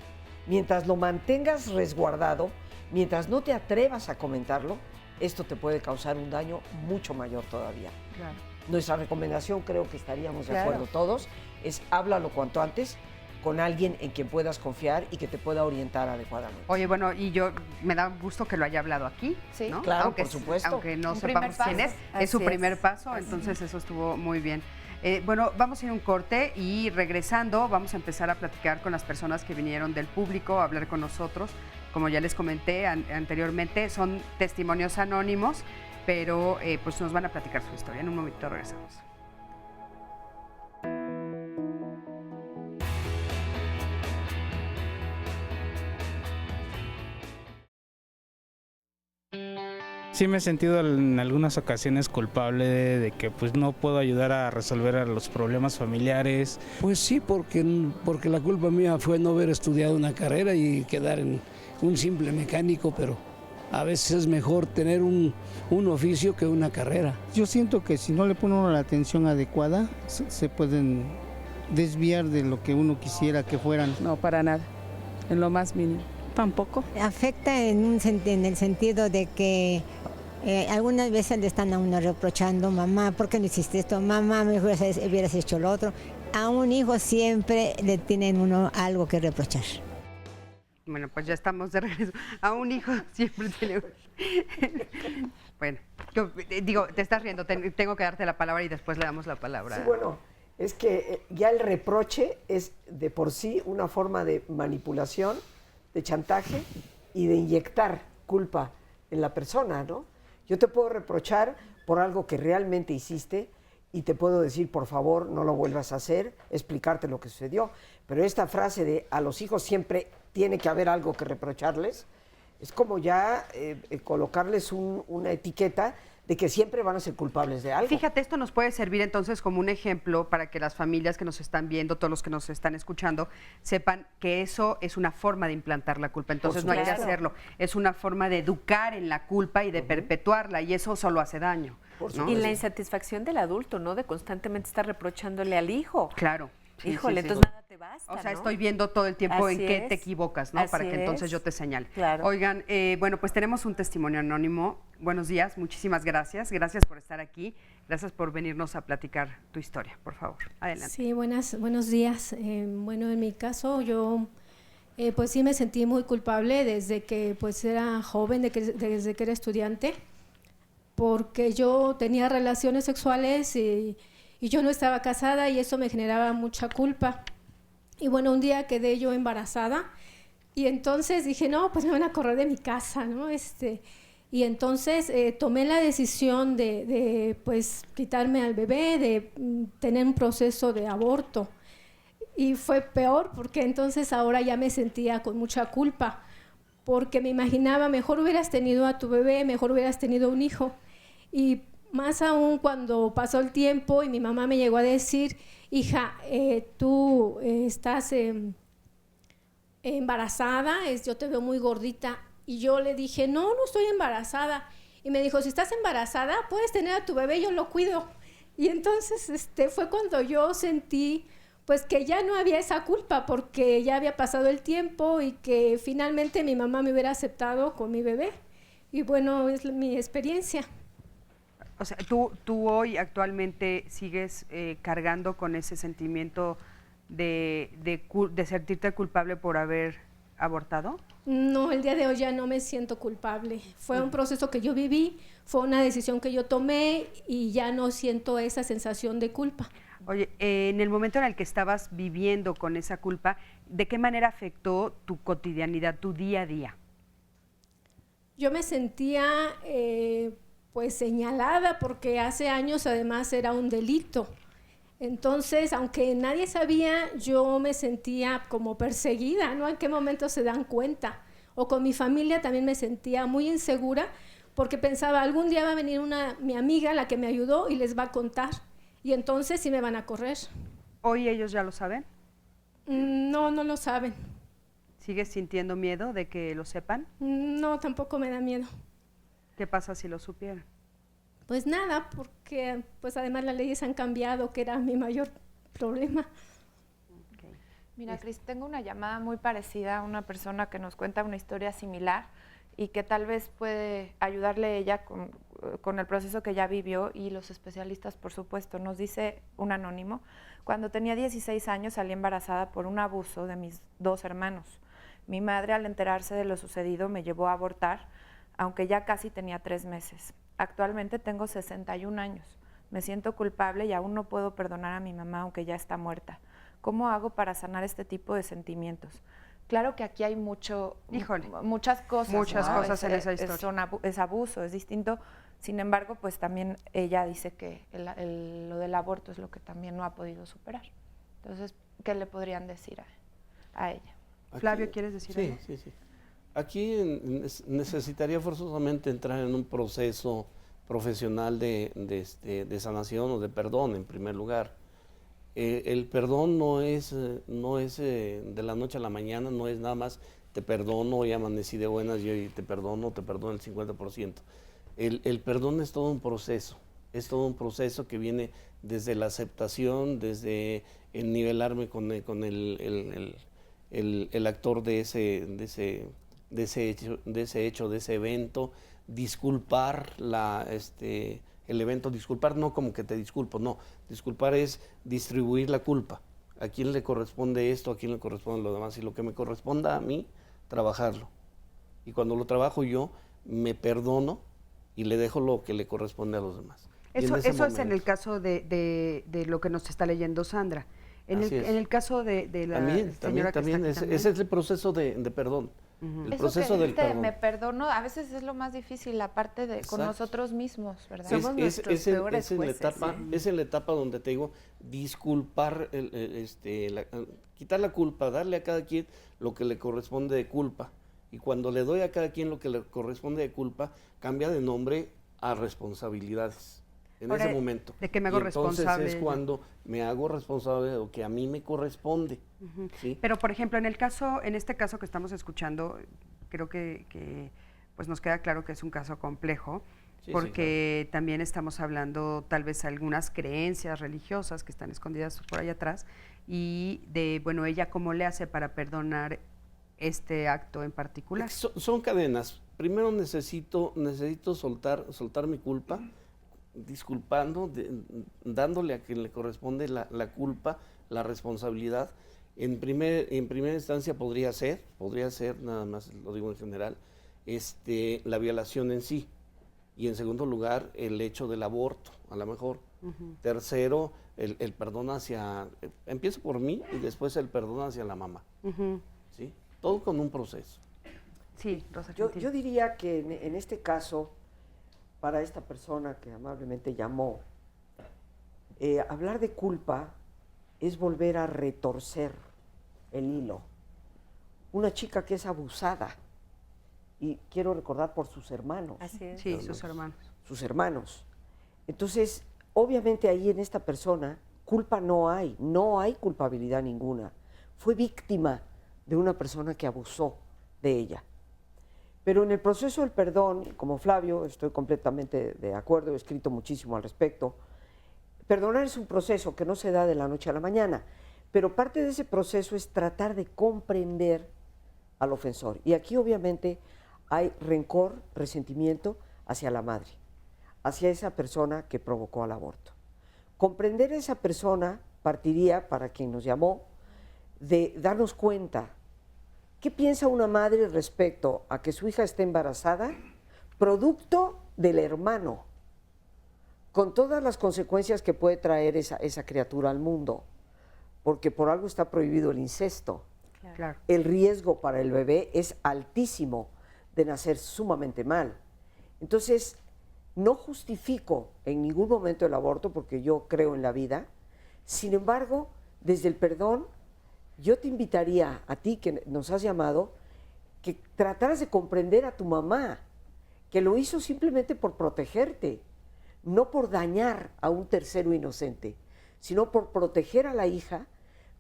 Mientras lo mantengas resguardado, mientras no te atrevas a comentarlo, esto te puede causar un daño mucho mayor todavía. Claro. Nuestra recomendación, creo que estaríamos de Claro. acuerdo todos, es háblalo cuanto antes con alguien en quien puedas confiar y que te pueda orientar adecuadamente. Oye, bueno, y yo me da gusto que lo haya hablado aquí, Sí, ¿no? claro, aunque, por supuesto. Aunque no Un sepamos primer quién paso. es su Así primer es. paso, entonces eso estuvo muy bien. Bueno, vamos a ir a un corte y regresando vamos a empezar a platicar con las personas que vinieron del público a hablar con nosotros. Como ya les comenté anteriormente, son testimonios anónimos, pero pues nos van a platicar su historia. En un momento regresamos. Sí me he sentido en algunas ocasiones culpable de que pues no puedo ayudar a resolver a los problemas familiares. Pues sí, porque la culpa mía fue no haber estudiado una carrera y quedar en un simple mecánico, pero a veces es mejor tener un oficio que una carrera. Yo siento que si no le pone uno la atención adecuada, se pueden desviar de lo que uno quisiera que fueran. No, para nada, en lo más mínimo. Tampoco. Afecta en el sentido de que algunas veces le están a uno reprochando, mamá, ¿por qué no hiciste esto? Mamá, mejor hubieras hecho lo otro. A un hijo siempre le tienen uno algo que reprochar. Bueno, pues ya estamos de regreso. A un hijo siempre tiene... Bueno, digo, te estás riendo, tengo que darte la palabra y después le damos la palabra. Sí, bueno, es que ya el reproche es de por sí una forma de manipulación, de chantaje y de inyectar culpa en la persona, ¿no? Yo te puedo reprochar por algo que realmente hiciste y te puedo decir, por favor, no lo vuelvas a hacer, explicarte lo que sucedió. Pero esta frase de a los hijos siempre tiene que haber algo que reprocharles, es como ya colocarles una etiqueta de que siempre van a ser culpables de algo. Fíjate, esto nos puede servir entonces como un ejemplo para que las familias que nos están viendo, todos los que nos están escuchando, sepan que eso es una forma de implantar la culpa. Entonces no hay que hacerlo. Es una forma de educar en la culpa y de perpetuarla, y eso solo hace daño, ¿no? Y la insatisfacción del adulto, ¿no? De constantemente estar reprochándole al hijo. Claro. Sí, Híjole, sí, sí. entonces nada te basta, O sea, ¿no? estoy viendo todo el tiempo Así en qué es. te equivocas, ¿no? Así Para que entonces es. yo te señale. Claro. Oigan, bueno, pues tenemos un testimonio anónimo. Buenos días, muchísimas gracias. Gracias por estar aquí. Gracias por venirnos a platicar tu historia, por favor. Adelante. Sí, buenos días. Bueno, en mi caso yo pues sí me sentí muy culpable desde que pues era joven, desde que era estudiante, porque yo tenía relaciones sexuales y yo no estaba casada y eso me generaba mucha culpa. Y bueno, un día quedé yo embarazada y entonces dije, no, pues me van a correr de mi casa, ¿no? Y entonces tomé la decisión de pues quitarme al bebé, de tener un proceso de aborto. Y fue peor porque entonces ahora ya me sentía con mucha culpa, porque me imaginaba, mejor hubieras tenido a tu bebé, mejor hubieras tenido un hijo. Y más aún cuando pasó el tiempo y mi mamá me llegó a decir, hija, tú estás embarazada, yo te veo muy gordita. Y yo le dije, no estoy embarazada. Y me dijo, si estás embarazada, puedes tener a tu bebé, yo lo cuido. Y entonces fue cuando yo sentí pues que ya no había esa culpa, porque ya había pasado el tiempo y que finalmente mi mamá me hubiera aceptado con mi bebé. Y bueno, es mi experiencia. O sea, ¿tú hoy actualmente sigues cargando con ese sentimiento de sentirte culpable por haber abortado? No, el día de hoy ya no me siento culpable. Fue un proceso que yo viví, fue una decisión que yo tomé y ya no siento esa sensación de culpa. Oye, en el momento en el que estabas viviendo con esa culpa, ¿de qué manera afectó tu cotidianidad, tu día a día? Yo me sentía pues señalada porque hace años además era un delito. Entonces, aunque nadie sabía, yo me sentía como perseguida, ¿no? ¿En qué momento se dan cuenta? O con mi familia también me sentía muy insegura porque pensaba, algún día va a venir mi amiga, la que me ayudó, y les va a contar. Y entonces sí me van a correr. ¿Hoy ellos ya lo saben? No lo saben. ¿Sigues sintiendo miedo de que lo sepan? No, tampoco me da miedo. ¿Qué pasa si lo supieran? Pues nada, porque pues además las leyes han cambiado, que era mi mayor problema. Okay. Mira, Cris, tengo una llamada muy parecida a una persona que nos cuenta una historia similar y que tal vez puede ayudarle ella con el proceso que ya vivió, y los especialistas, por supuesto. Nos dice un anónimo: cuando tenía 16 años salí embarazada por un abuso de mis 2 hermanos. Mi madre, al enterarse de lo sucedido, me llevó a abortar, aunque ya casi tenía 3 meses. Actualmente tengo 61 años. Me siento culpable y aún no puedo perdonar a mi mamá, aunque ya está muerta. ¿Cómo hago para sanar este tipo de sentimientos? Claro que aquí hay muchas cosas. Muchas ¿no? cosas en esa historia. Es abuso, es distinto. Sin embargo, pues también ella dice que lo del aborto es lo que también no ha podido superar. Entonces, ¿qué le podrían decir a ella? Aquí, Flavio, ¿quieres decir algo? Sí. Aquí necesitaría forzosamente entrar en un proceso profesional de sanación o de perdón, en primer lugar. El perdón no es de la noche a la mañana, no es nada más te perdono, y amanecí de buenas y hoy te perdono el 50%. El perdón es todo un proceso que viene desde la aceptación, desde el nivelarme con el actor de ese hecho, de ese evento, disculpar el evento, disculpar no como que te disculpo, no, disculpar es distribuir la culpa. ¿A quién le corresponde esto? ¿A quién le corresponde lo demás? Y lo que me corresponda a mí, trabajarlo. Y cuando lo trabajo yo, me perdono y le dejo lo que le corresponde a los demás. Eso es en el caso de lo que nos está leyendo Sandra. En el caso de la señora también que está aquí, ese es el proceso de perdón. El proceso del perdón. Me perdono, a veces es lo más difícil, la parte de con nosotros mismos, ¿verdad? Somos nuestros peores jueces. Es en la etapa donde te digo, disculpar, quitar la culpa, darle a cada quien lo que le corresponde de culpa. Y cuando le doy a cada quien lo que le corresponde de culpa, cambia de nombre a responsabilidades. En ese momento. ¿De qué me hago responsable? Entonces es cuando me hago responsable de lo que a mí me corresponde. ¿Sí? Pero, por ejemplo, en este caso que estamos escuchando, creo que pues nos queda claro que es un caso complejo. Sí, porque también estamos hablando tal vez algunas creencias religiosas que están escondidas por allá atrás y de, bueno, ella cómo le hace para perdonar este acto en particular. Son cadenas. Primero necesito soltar mi culpa, disculpando, dándole a quien le corresponde la culpa, la responsabilidad. En primera instancia podría ser, nada más lo digo en general, la violación en sí. Y en segundo lugar, el hecho del aborto, a lo mejor. Tercero, el perdón empiezo por mí y después el perdón hacia la mamá. ¿Sí? Todo con un proceso. Sí, Rosa. Yo diría que en este caso, para esta persona que amablemente llamó, hablar de culpa es volver a retorcer el hilo. Una chica que es abusada, y quiero recordar por sus hermanos. Así es. Sí, sus hermanos. Sus hermanos. Entonces, obviamente ahí en esta persona, culpa no hay culpabilidad ninguna. Fue víctima de una persona que abusó de ella. Pero en el proceso del perdón, como Flavio, estoy completamente de acuerdo, he escrito muchísimo al respecto, perdonar es un proceso que no se da de la noche a la mañana, pero parte de ese proceso es tratar de comprender al ofensor. Y aquí obviamente hay rencor, resentimiento hacia la madre, hacia esa persona que provocó el aborto. Comprender a esa persona partiría, para quien nos llamó, de darnos cuenta qué piensa una madre respecto a que su hija esté embarazada, producto del hermano, con todas las consecuencias que puede traer esa criatura al mundo, porque por algo está prohibido el incesto. Claro. El riesgo para el bebé es altísimo de nacer sumamente mal. Entonces, no justifico en ningún momento el aborto porque yo creo en la vida. Sin embargo, desde el perdón, yo te invitaría a ti que nos has llamado, que trataras de comprender a tu mamá, que lo hizo simplemente por protegerte, no por dañar a un tercero inocente, sino por proteger a la hija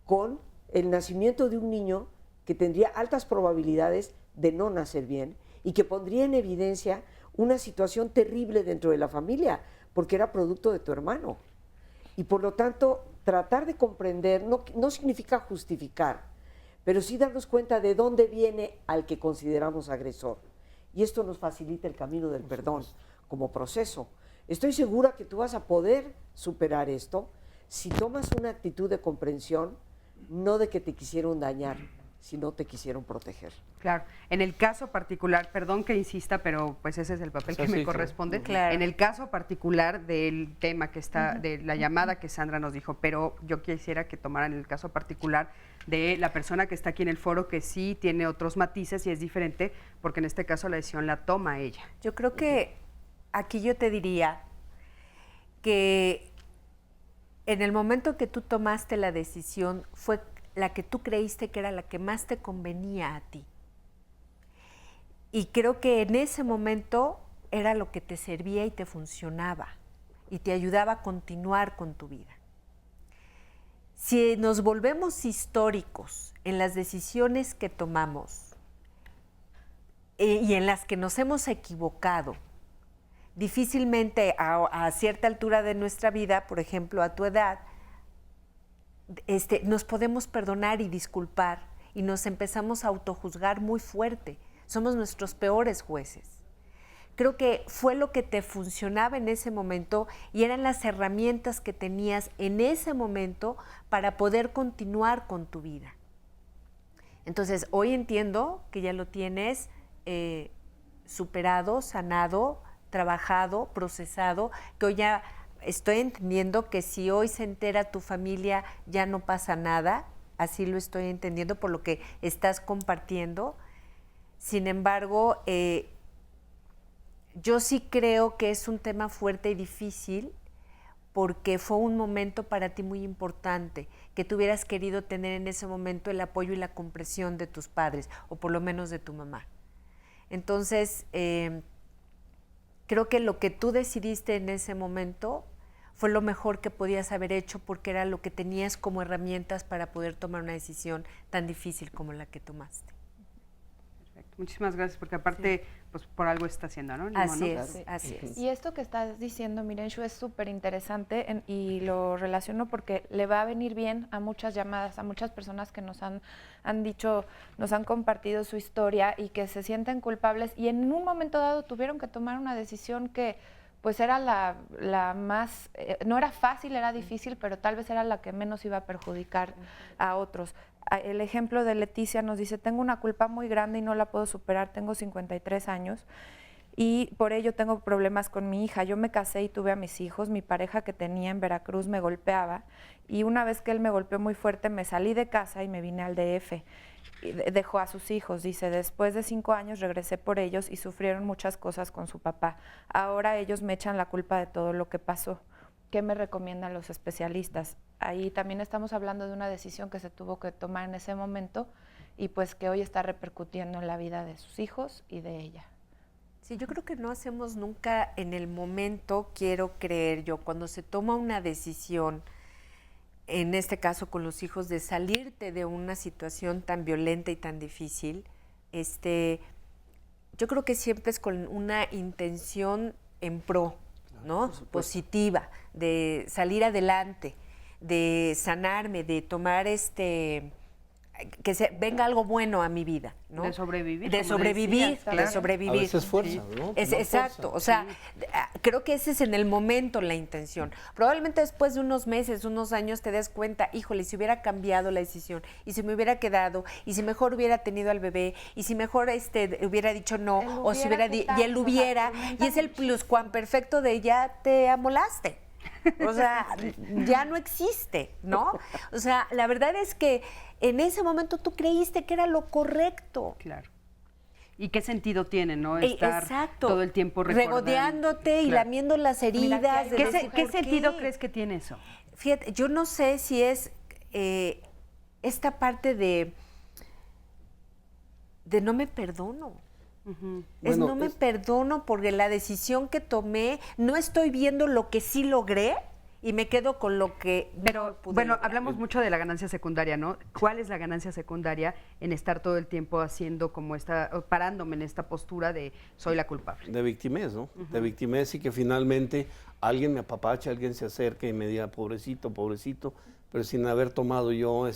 con el nacimiento de un niño que tendría altas probabilidades de no nacer bien y que pondría en evidencia una situación terrible dentro de la familia, porque era producto de tu hermano. Y por lo tanto, tratar de comprender no significa justificar, pero sí darnos cuenta de dónde viene al que consideramos agresor. Y esto nos facilita el camino del perdón como proceso. Estoy segura que tú vas a poder superar esto si tomas una actitud de comprensión, no de que te quisieron dañar, sino te quisieron proteger. Claro, en el caso particular, perdón que insista, pero pues ese es el papel que me corresponde. Claro. En el caso particular del tema que está, de la llamada que Sandra nos dijo, pero yo quisiera que tomaran el caso particular de la persona que está aquí en el foro, que sí tiene otros matices y es diferente, porque en este caso la decisión la toma ella. Yo creo que aquí yo te diría que en el momento que tú tomaste la decisión fue la que tú creíste que era la que más te convenía a ti. Y creo que en ese momento era lo que te servía y te funcionaba y te ayudaba a continuar con tu vida. Si nos volvemos históricos en las decisiones que tomamos y en las que nos hemos equivocado, difícilmente a cierta altura de nuestra vida, por ejemplo, a tu edad, nos podemos perdonar y disculpar y nos empezamos a autojuzgar muy fuerte. Somos nuestros peores jueces. Creo que fue lo que te funcionaba en ese momento y eran las herramientas que tenías en ese momento para poder continuar con tu vida. Entonces, hoy entiendo que ya lo tienes superado, sanado, trabajado, procesado, que hoy ya estoy entendiendo que si hoy se entera tu familia ya no pasa nada, así lo estoy entendiendo por lo que estás compartiendo. Sin embargo, yo sí creo que es un tema fuerte y difícil porque fue un momento para ti muy importante, que tú hubieras querido tener en ese momento el apoyo y la comprensión de tus padres, o por lo menos de tu mamá. Entonces, creo que lo que tú decidiste en ese momento fue lo mejor que podías haber hecho porque era lo que tenías como herramientas para poder tomar una decisión tan difícil como la que tomaste. Perfecto. Muchísimas gracias, porque aparte, pues por algo está haciendo, ¿no? Así es. Y esto que estás diciendo, Mirenchu, es súper interesante y lo relaciono porque le va a venir bien a muchas llamadas, a muchas personas que nos han dicho, nos han compartido su historia y que se sienten culpables y en un momento dado tuvieron que tomar una decisión que pues era la más, no era fácil, era difícil, pero tal vez era la que menos iba a perjudicar a otros. El ejemplo de Leticia nos dice, tengo una culpa muy grande y no la puedo superar, tengo 53 años y por ello tengo problemas con mi hija. Yo me casé y tuve a mis hijos, mi pareja que tenía en Veracruz me golpeaba y una vez que él me golpeó muy fuerte me salí de casa y me vine al DF. Y dejó a sus hijos, dice, después de 5 años regresé por ellos y sufrieron muchas cosas con su papá. Ahora ellos me echan la culpa de todo lo que pasó. ¿Qué me recomiendan los especialistas? Ahí también estamos hablando de una decisión que se tuvo que tomar en ese momento y pues que hoy está repercutiendo en la vida de sus hijos y de ella. Sí, yo creo que no hacemos nunca en el momento, quiero creer yo, cuando se toma una decisión, en este caso con los hijos, de salirte de una situación tan violenta y tan difícil, yo creo que siempre es con una intención en pro, ¿no? Positiva, de salir adelante, de sanarme, de tomar que venga algo bueno a mi vida, ¿no? De sobrevivir. De sobrevivir, de sobrevivir. A veces fuerza, ¿no? Exacto, o sea, creo que ese es en el momento la intención. Probablemente después de unos meses, unos años te des cuenta, híjole, si hubiera cambiado la decisión, y si me hubiera quedado, y si mejor hubiera tenido al bebé, y si mejor hubiera dicho no, o si hubiera, y él hubiera, y es el pluscuamperfecto de ya te amolaste. O sea, ya no existe, ¿no? O sea, la verdad es que en ese momento tú creíste que era lo correcto. Claro. ¿Y qué sentido tiene, no? Estar todo el tiempo regodeándote y lamiendo las heridas. ¿Qué sentido crees que tiene eso? Fíjate, yo no sé si es esta parte de no me perdono. No me perdono porque la decisión que tomé, no estoy viendo lo que sí logré y me quedo con lo que no pude lograr. Hablamos mucho de la ganancia secundaria, ¿no? ¿Cuál es la ganancia secundaria en estar todo el tiempo haciendo como parándome en esta postura de soy la culpable? De victimez, ¿no? De victimez y que finalmente alguien me apapacha, alguien se acerca y me diga pobrecito, pobrecito, pero sin haber tomado yo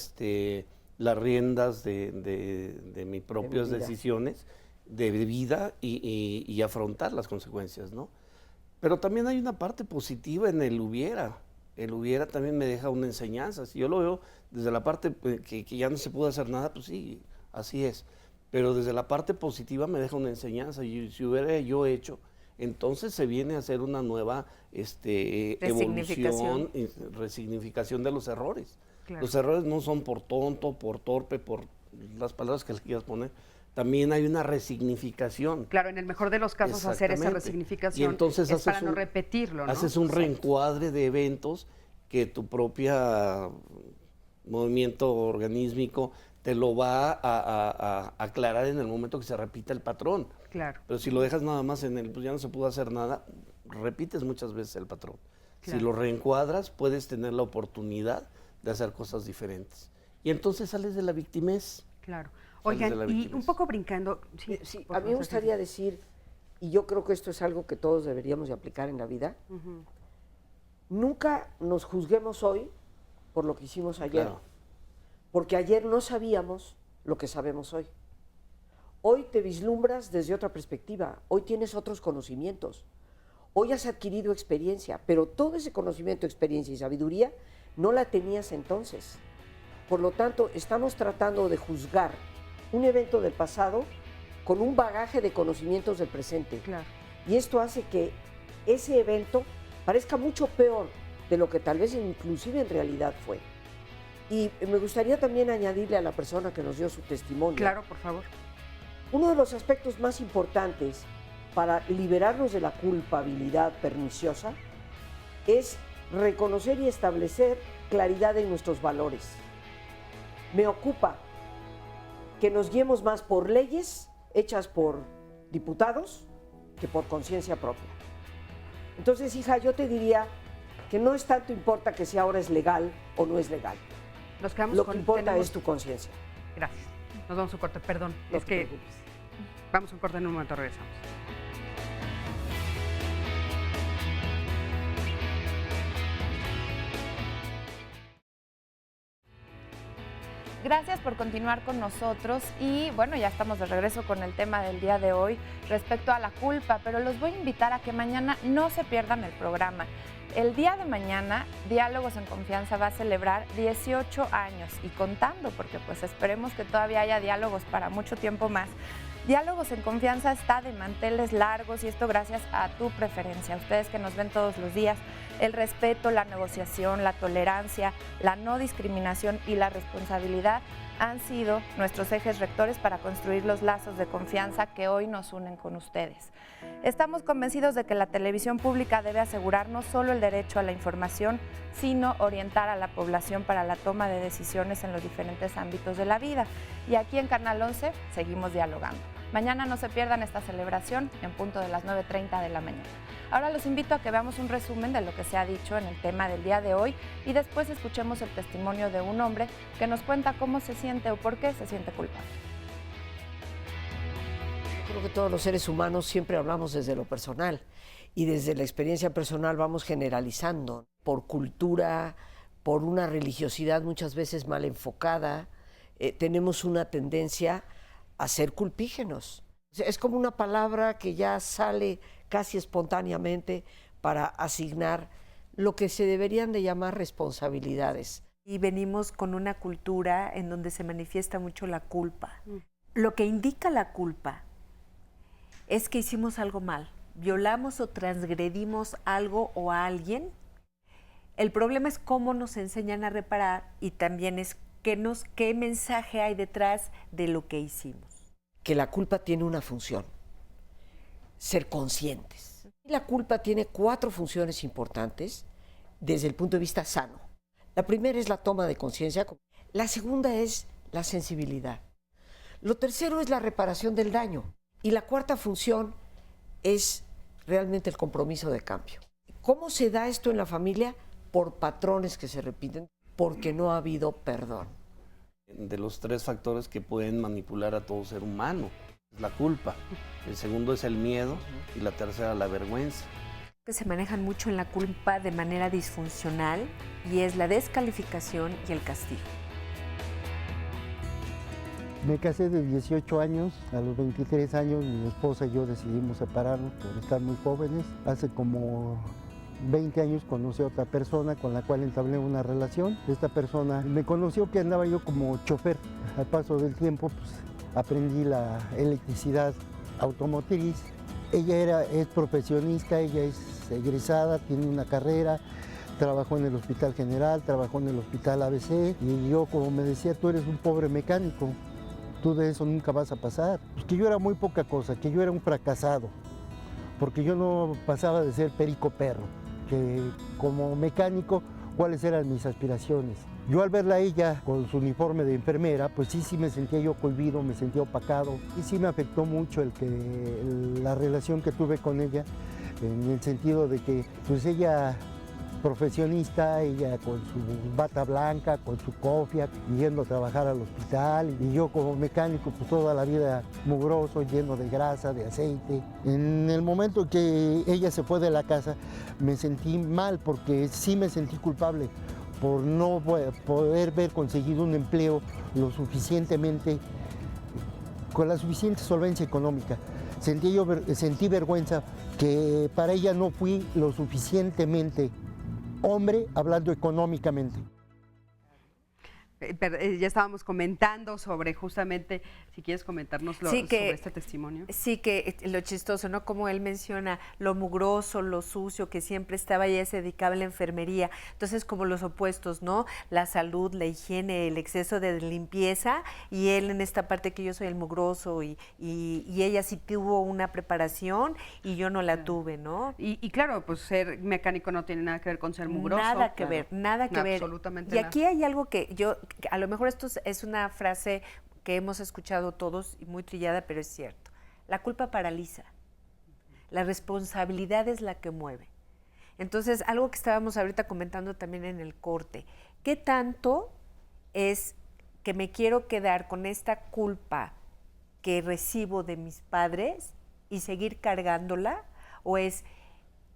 las riendas de mis propias decisiones de vida y afrontar las consecuencias, ¿no? Pero también hay una parte positiva en el hubiera. El hubiera también me deja una enseñanza. Si yo lo veo desde la parte que ya no se pudo hacer nada, pues sí, así es. Pero desde la parte positiva me deja una enseñanza. Y si hubiera yo hecho, entonces se viene a hacer una nueva evolución, resignificación de los errores. Claro. Los errores no son por tonto, por torpe, por las palabras que le quieras poner. También hay una resignificación. Claro, en el mejor de los casos hacer esa resignificación y entonces es para no repetirlo, ¿no? Haces un reencuadre de eventos que tu propia movimiento organísmico te lo va a aclarar en el momento que se repita el patrón. Claro. Pero si lo dejas nada más pues ya no se pudo hacer nada, repites muchas veces el patrón. Claro. Si lo reencuadras, puedes tener la oportunidad de hacer cosas diferentes. Y entonces sales de la victimez. Claro. Oigan, y un poco brincando... Sí, a mí me gustaría decir, y yo creo que esto es algo que todos deberíamos de aplicar en la vida, nunca nos juzguemos hoy por lo que hicimos ayer, porque ayer no sabíamos lo que sabemos hoy. Hoy te vislumbras desde otra perspectiva, hoy tienes otros conocimientos, hoy has adquirido experiencia, pero todo ese conocimiento, experiencia y sabiduría no la tenías entonces. Por lo tanto, estamos tratando de juzgar un evento del pasado con un bagaje de conocimientos del presente. Claro. Y esto hace que ese evento parezca mucho peor de lo que tal vez inclusive en realidad fue. Y me gustaría también añadirle a la persona que nos dio su testimonio. Claro, por favor. Uno de los aspectos más importantes para liberarnos de la culpabilidad perniciosa es reconocer y establecer claridad en nuestros valores. Me ocupa que nos guiemos más por leyes hechas por diputados que por conciencia propia. Entonces, hija, yo te diría que no es tanto importa que si ahora es legal o no es legal. Nos quedamos Lo que importa es tu conciencia. Gracias. Nos vamos a cortar, perdón. No es que preocupes. Vamos a un corte, en un momento regresamos. Gracias por continuar con nosotros y bueno, ya estamos de regreso con el tema del día de hoy respecto a la culpa, pero los voy a invitar a que mañana no se pierdan el programa. El día de mañana, Diálogos en Confianza va a celebrar 18 años y contando, porque pues esperemos que todavía haya diálogos para mucho tiempo más. Diálogos en Confianza está de manteles largos y esto gracias a tu preferencia, a ustedes que nos ven todos los días. El respeto, la negociación, la tolerancia, la no discriminación y la responsabilidad han sido nuestros ejes rectores para construir los lazos de confianza que hoy nos unen con ustedes. Estamos convencidos de que la televisión pública debe asegurar no solo el derecho a la información, sino orientar a la población para la toma de decisiones en los diferentes ámbitos de la vida. Y aquí en Canal 11 seguimos dialogando. Mañana no se pierdan esta celebración en punto de las 9:30 de la mañana. Ahora los invito a que veamos un resumen de lo que se ha dicho en el tema del día de hoy y después escuchemos el testimonio de un hombre que nos cuenta cómo se siente o por qué se siente culpable. Creo que todos los seres humanos siempre hablamos desde lo personal y desde la experiencia personal vamos generalizando por cultura, por una religiosidad muchas veces mal enfocada. Tenemos una tendencia a ser culpígenos. Es como una palabra que ya sale casi espontáneamente para asignar lo que se deberían de llamar responsabilidades. Y venimos con una cultura en donde se manifiesta mucho la culpa. Lo que indica la culpa es que hicimos algo mal, violamos o transgredimos algo o a alguien. El problema es cómo nos enseñan a reparar y también es qué mensaje hay detrás de lo que hicimos. Que la culpa tiene una función, ser conscientes. La culpa tiene 4 funciones importantes desde el punto de vista sano. La primera es la toma de conciencia, la segunda es la sensibilidad. Lo tercero es la reparación del daño y la cuarta función es realmente el compromiso de cambio. ¿Cómo se da esto en la familia? Por patrones que se repiten, porque no ha habido perdón. De los 3 factores que pueden manipular a todo ser humano, es la culpa, el segundo es el miedo y la tercera la vergüenza. Que se manejan mucho en la culpa de manera disfuncional y es la descalificación y el castigo. Me casé de 18 años, a los 23 años mi esposa y yo decidimos separarnos por estar muy jóvenes. Hace como 20 años conocí a otra persona con la cual entablé una relación. Esta persona me conoció que andaba yo como chofer. Al paso del tiempo pues, aprendí la electricidad automotriz. Ella es profesionista, ella es egresada, tiene una carrera, trabajó en el Hospital General, trabajó en el Hospital ABC y yo, como me decía, tú eres un pobre mecánico, tú de eso nunca vas a pasar. Pues que yo era muy poca cosa, que yo era un fracasado, porque yo no pasaba de ser perico perro. Que como mecánico, cuáles eran mis aspiraciones. Yo al verla a ella con su uniforme de enfermera, pues sí me sentía yo cohibido, me sentía opacado y sí me afectó mucho la relación que tuve con ella, en el sentido de que pues ella profesionista, ella con su bata blanca, con su cofia, yendo a trabajar al hospital, y yo como mecánico pues toda la vida mugroso, lleno de grasa, de aceite. En el momento que ella se fue de la casa me sentí mal porque sí me sentí culpable por no poder haber conseguido un empleo con la suficiente solvencia económica. Sentí vergüenza que para ella no fui lo suficientemente hombre hablando económicamente. Pero, ya estábamos comentando sobre justamente, si quieres comentarnos sobre este testimonio. Sí, que lo chistoso, ¿no? Como él menciona lo mugroso, lo sucio, que siempre estaba y se dedicaba a la enfermería. Entonces, como los opuestos, ¿no? La salud, la higiene, el exceso de limpieza y él en esta parte que yo soy el mugroso y ella sí tuvo una preparación y yo no la tuve, ¿no? Y claro, pues ser mecánico no tiene nada que ver con ser mugroso. Nada que ver, nada que ver. Absolutamente y nada. aquí hay algo que a lo mejor esto es una frase que hemos escuchado todos y muy trillada, pero es cierto. La culpa paraliza. La responsabilidad es la que mueve. Entonces, algo que estábamos ahorita comentando también en el corte, ¿qué tanto es que me quiero quedar con esta culpa que recibo de mis padres y seguir cargándola? ¿O es,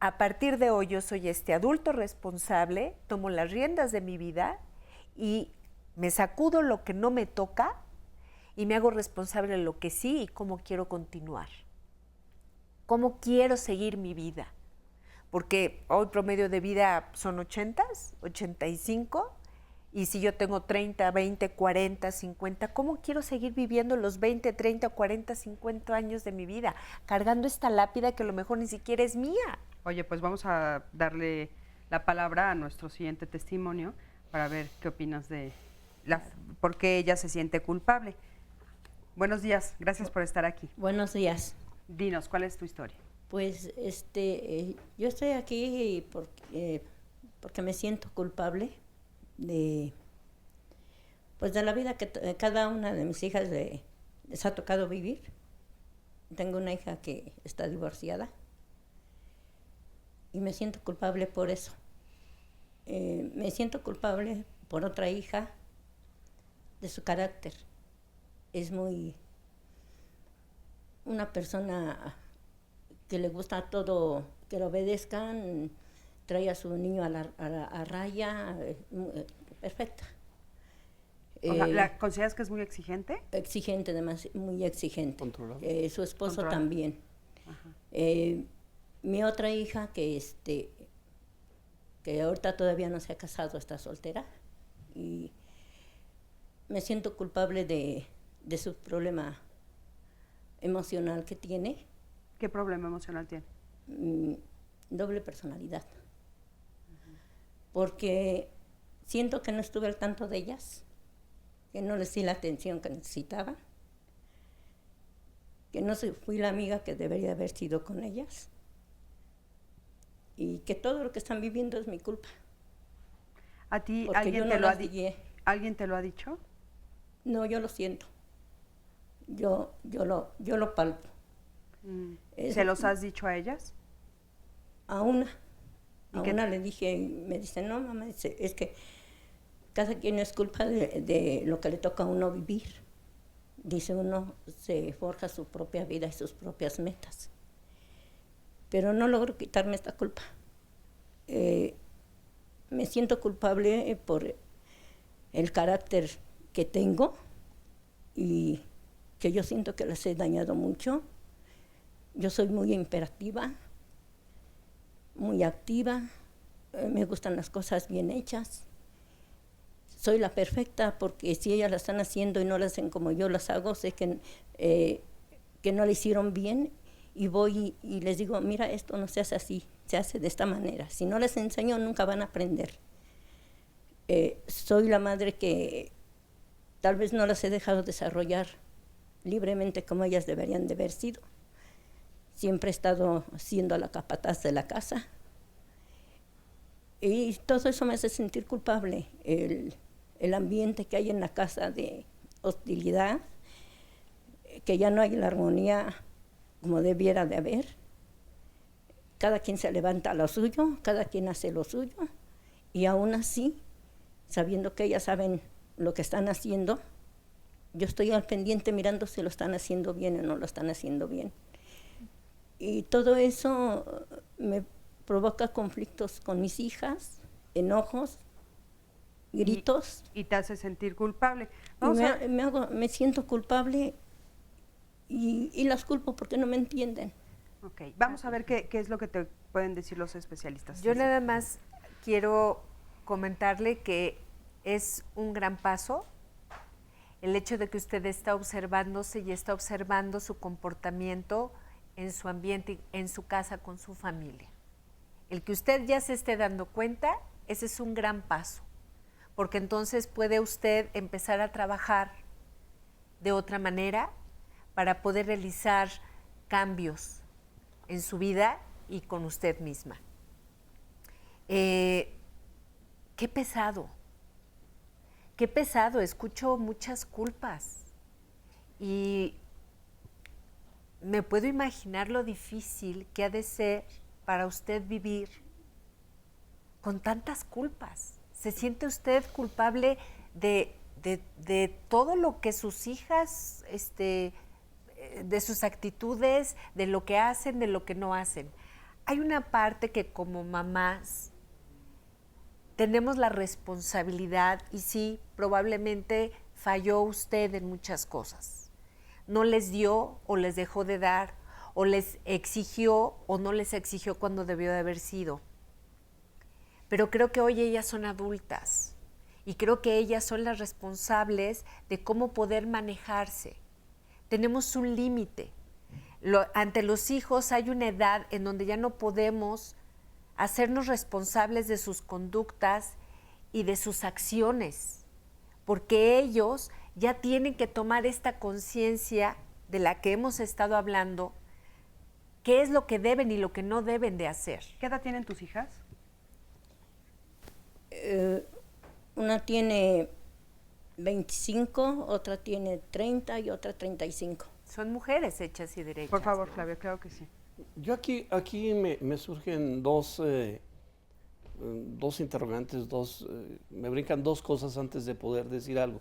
a partir de hoy yo soy este adulto responsable, tomo las riendas de mi vida y me sacudo lo que no me toca y me hago responsable de lo que sí y cómo quiero continuar? ¿Cómo quiero seguir mi vida? Porque hoy promedio de vida son 80, 85, y si yo tengo 30, 20, 40, 50, ¿cómo quiero seguir viviendo los 20, 30, 40, 50 años de mi vida? Cargando esta lápida que a lo mejor ni siquiera es mía. Oye, pues vamos a darle la palabra a nuestro siguiente testimonio para ver qué opinas de por qué ella se siente culpable. Buenos días, gracias por estar aquí. Buenos días. Dinos, ¿cuál es tu historia? Pues yo estoy aquí porque me siento culpable de la vida que cada una de mis hijas les ha tocado vivir. Tengo una hija que está divorciada y me siento culpable por eso. Me siento culpable por otra hija, de su carácter. Es una persona que le gusta todo, que lo obedezcan, trae a su niño a raya, perfecta. O sea, ¿la consideras que es muy exigente? Exigente, muy exigente. Controlado. Su esposo Controlado. también. Ajá. Mi otra hija que ahorita todavía no se ha casado, está soltera, y me siento culpable de su problema emocional que tiene. ¿Qué problema emocional tiene? Doble personalidad. Porque siento que no estuve al tanto de ellas, que no les di la atención que necesitaban, que no fui la amiga que debería haber sido con ellas, y que todo lo que están viviendo es mi culpa. ¿A ti Porque alguien yo te no lo ha las guié. ¿Alguien te lo ha dicho? No, yo lo siento. Yo lo palpo. ¿Se los has dicho a ellas? A una. ¿Y A qué una le dije, y me dice, no, mamá, es que cada quien es culpa de lo que le toca a uno vivir. Dice, uno se forja su propia vida y sus propias metas. Pero no logro quitarme esta culpa. Me siento culpable por el carácter que tengo y que yo siento que las he dañado mucho. Yo soy muy imperativa, muy activa, me gustan las cosas bien hechas. Soy la perfecta porque si ellas las están haciendo y no las hacen como yo las hago, sé que no le hicieron bien, y voy y les digo, mira, esto no se hace así, se hace de esta manera. Si no les enseño, nunca van a aprender. Soy la madre que tal vez no las he dejado desarrollar libremente como ellas deberían de haber sido. Siempre he estado siendo la capataz de la casa. Y todo eso me hace sentir culpable. El ambiente que hay en la casa de hostilidad, que ya no hay la armonía como debiera de haber. Cada quien se levanta a lo suyo, cada quien hace lo suyo, y aún así, sabiendo que ellas saben lo que están haciendo, yo estoy al pendiente mirando si lo están haciendo bien o no lo están haciendo bien. Y todo eso me provoca conflictos con mis hijas, enojos, gritos. Y te hace sentir culpable. Me siento culpable y las culpo porque no me entienden. Ok, vamos a ver qué es lo que te pueden decir los especialistas. Yo nada más quiero comentarle que es un gran paso el hecho de que usted está observándose y está observando su comportamiento en su ambiente, en su casa, con su familia. El que usted ya se esté dando cuenta, ese es un gran paso, porque entonces puede usted empezar a trabajar de otra manera para poder realizar cambios en su vida y con usted misma. Qué pesado, escucho muchas culpas y me puedo imaginar lo difícil que ha de ser para usted vivir con tantas culpas. ¿Se siente usted culpable de todo lo que sus hijas de sus actitudes, de lo que hacen, de lo que no hacen. Hay una parte que como mamás tenemos la responsabilidad, y sí, probablemente falló usted en muchas cosas. No les dio o les dejó de dar, o les exigió o no les exigió cuando debió de haber sido. Pero creo que hoy ellas son adultas y creo que ellas son las responsables de cómo poder manejarse. Tenemos un límite. Ante los hijos hay una edad en donde ya no podemos hacernos responsables de sus conductas y de sus acciones, porque ellos ya tienen que tomar esta conciencia de la que hemos estado hablando, qué es lo que deben y lo que no deben de hacer. ¿Qué edad tienen tus hijas? Una tiene 25, otra tiene 30 y otra 35. Son mujeres hechas y derechas. Por favor, Flavio, claro que sí. Yo aquí me surgen dos interrogantes, me brincan dos cosas antes de poder decir algo.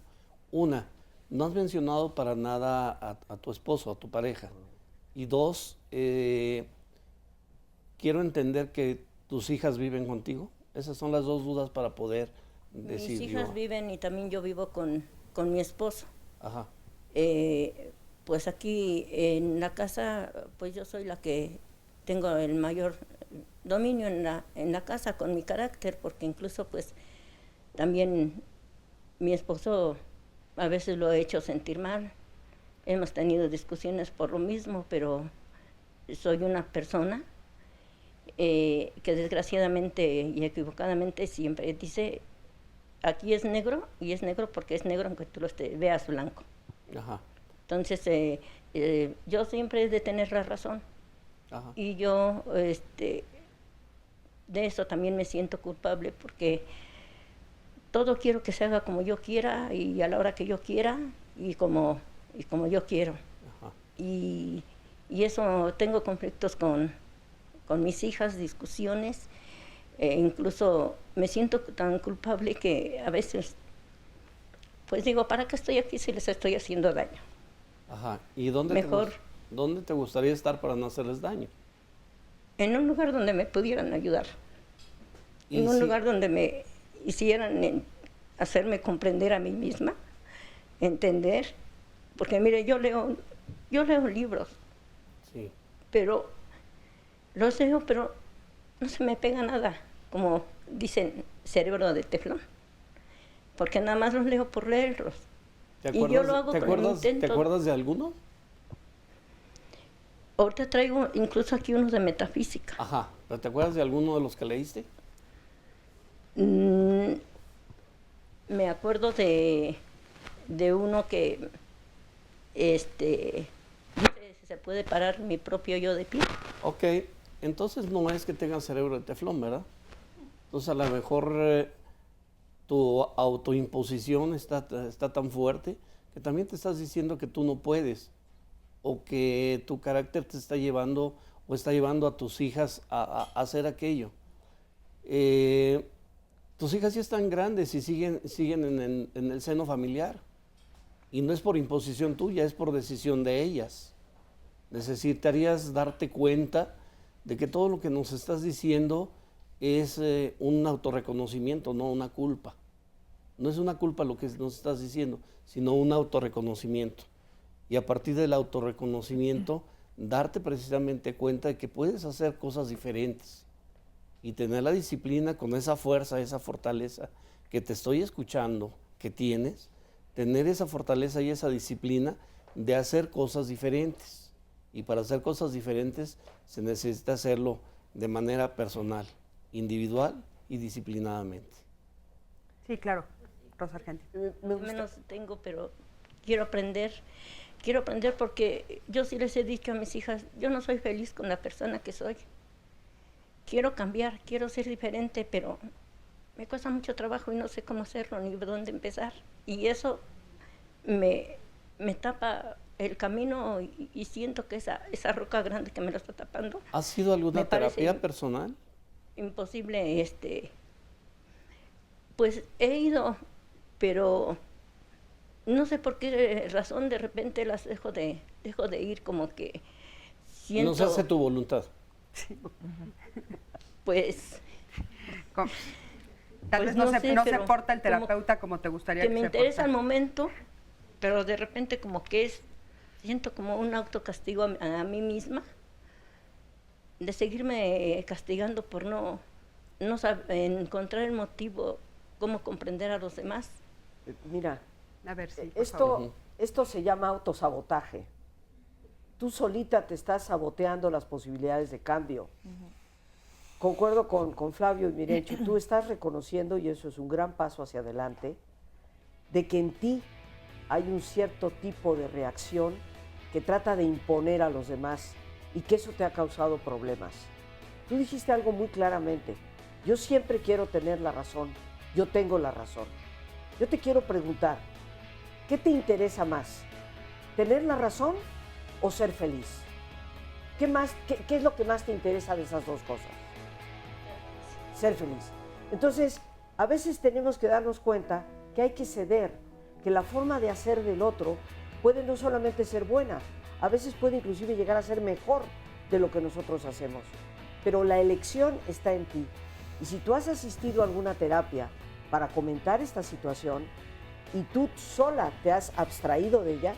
Una, no has mencionado para nada a tu esposo, a tu pareja. Y dos, quiero entender que tus hijas viven contigo. Esas son las dos dudas para poder decir. Mis hijas viven y también yo vivo con mi esposo. Ajá. Pues aquí en la casa, pues yo soy la que tengo el mayor dominio en la casa con mi carácter, porque incluso pues también mi esposo a veces lo he hecho sentir mal. Hemos tenido discusiones por lo mismo, pero soy una persona que desgraciadamente y equivocadamente siempre dice, aquí es negro, y es negro porque es negro aunque tú lo veas blanco. Ajá. Entonces, yo siempre he de tener la razón. Ajá. Y yo de eso también me siento culpable, porque todo quiero que se haga como yo quiera y a la hora que yo quiera y como yo quiero. Ajá. Y eso, tengo conflictos con mis hijas, discusiones, incluso me siento tan culpable que a veces pues digo, ¿para qué estoy aquí si les estoy haciendo daño? Ajá. ¿Y dónde te gustaría estar para no hacerles daño? En un lugar donde me pudieran ayudar. En un lugar donde me hicieran hacerme comprender a mí misma, entender. Porque mire, yo leo libros. Sí. Pero los leo, pero no se me pega nada, como dicen, cerebro de teflón. Porque nada más los leo por leerlos. Y yo lo hago con el intento. ¿Te acuerdas de alguno? Ahorita traigo incluso aquí unos de metafísica. Ajá. ¿Pero te acuerdas de alguno de los que leíste? Me acuerdo de uno que dice si se puede parar mi propio yo de pie. Ok. Entonces no es que tengas cerebro de teflón, ¿verdad? Entonces a lo mejor tu autoimposición está tan fuerte que también te estás diciendo que tú no puedes, o que tu carácter te está llevando o está llevando a tus hijas a hacer aquello. Tus hijas ya están grandes y siguen en el seno familiar. Y no es por imposición tuya, es por decisión de ellas. Necesitarías darte cuenta de que todo lo que nos estás diciendo es un autorreconocimiento, no una culpa. No es una culpa lo que nos estás diciendo, sino un autorreconocimiento. Y a partir del autorreconocimiento, darte precisamente cuenta de que puedes hacer cosas diferentes y tener la disciplina con esa fuerza, esa fortaleza que te estoy escuchando que tienes, tener esa fortaleza y esa disciplina de hacer cosas diferentes. Y para hacer cosas diferentes se necesita hacerlo de manera personal, individual y disciplinadamente. Sí, claro. Rosa Argenti. Menos tengo, pero quiero aprender porque yo sí les he dicho a mis hijas, yo no soy feliz con la persona que soy. Quiero cambiar, quiero ser diferente, pero me cuesta mucho trabajo y no sé cómo hacerlo ni dónde empezar. Y eso me tapa el camino y siento que esa roca grande que me lo está tapando. ¿Ha sido alguna terapia personal? Imposible, pues he ido, pero no sé por qué razón de repente las dejo de ir, como que siento... No se hace tu voluntad. Pues... Tal vez no se porta el terapeuta como te gustaría que se portara. Me interesa el momento, pero de repente como que siento como un autocastigo a mí misma, de seguirme castigando por no encontrar el motivo, cómo comprender a los demás. Mira, a ver, sí, esto se llama autosabotaje. Tú solita te estás saboteando las posibilidades de cambio. Concuerdo con Flavio y Mirencho, tú estás reconociendo, y eso es un gran paso hacia adelante, de que en ti hay un cierto tipo de reacción que trata de imponer a los demás y que eso te ha causado problemas. Tú dijiste algo muy claramente, yo siempre quiero tener la razón, yo tengo la razón. Yo te quiero preguntar, ¿qué te interesa más? ¿Tener la razón o ser feliz? ¿Qué es lo que más te interesa de esas dos cosas? Ser feliz. Entonces, a veces tenemos que darnos cuenta que hay que ceder, que la forma de hacer del otro puede no solamente ser buena, a veces puede inclusive llegar a ser mejor de lo que nosotros hacemos. Pero la elección está en ti. Y si tú has asistido a alguna terapia para comentar esta situación y tú sola te has abstraído de ella,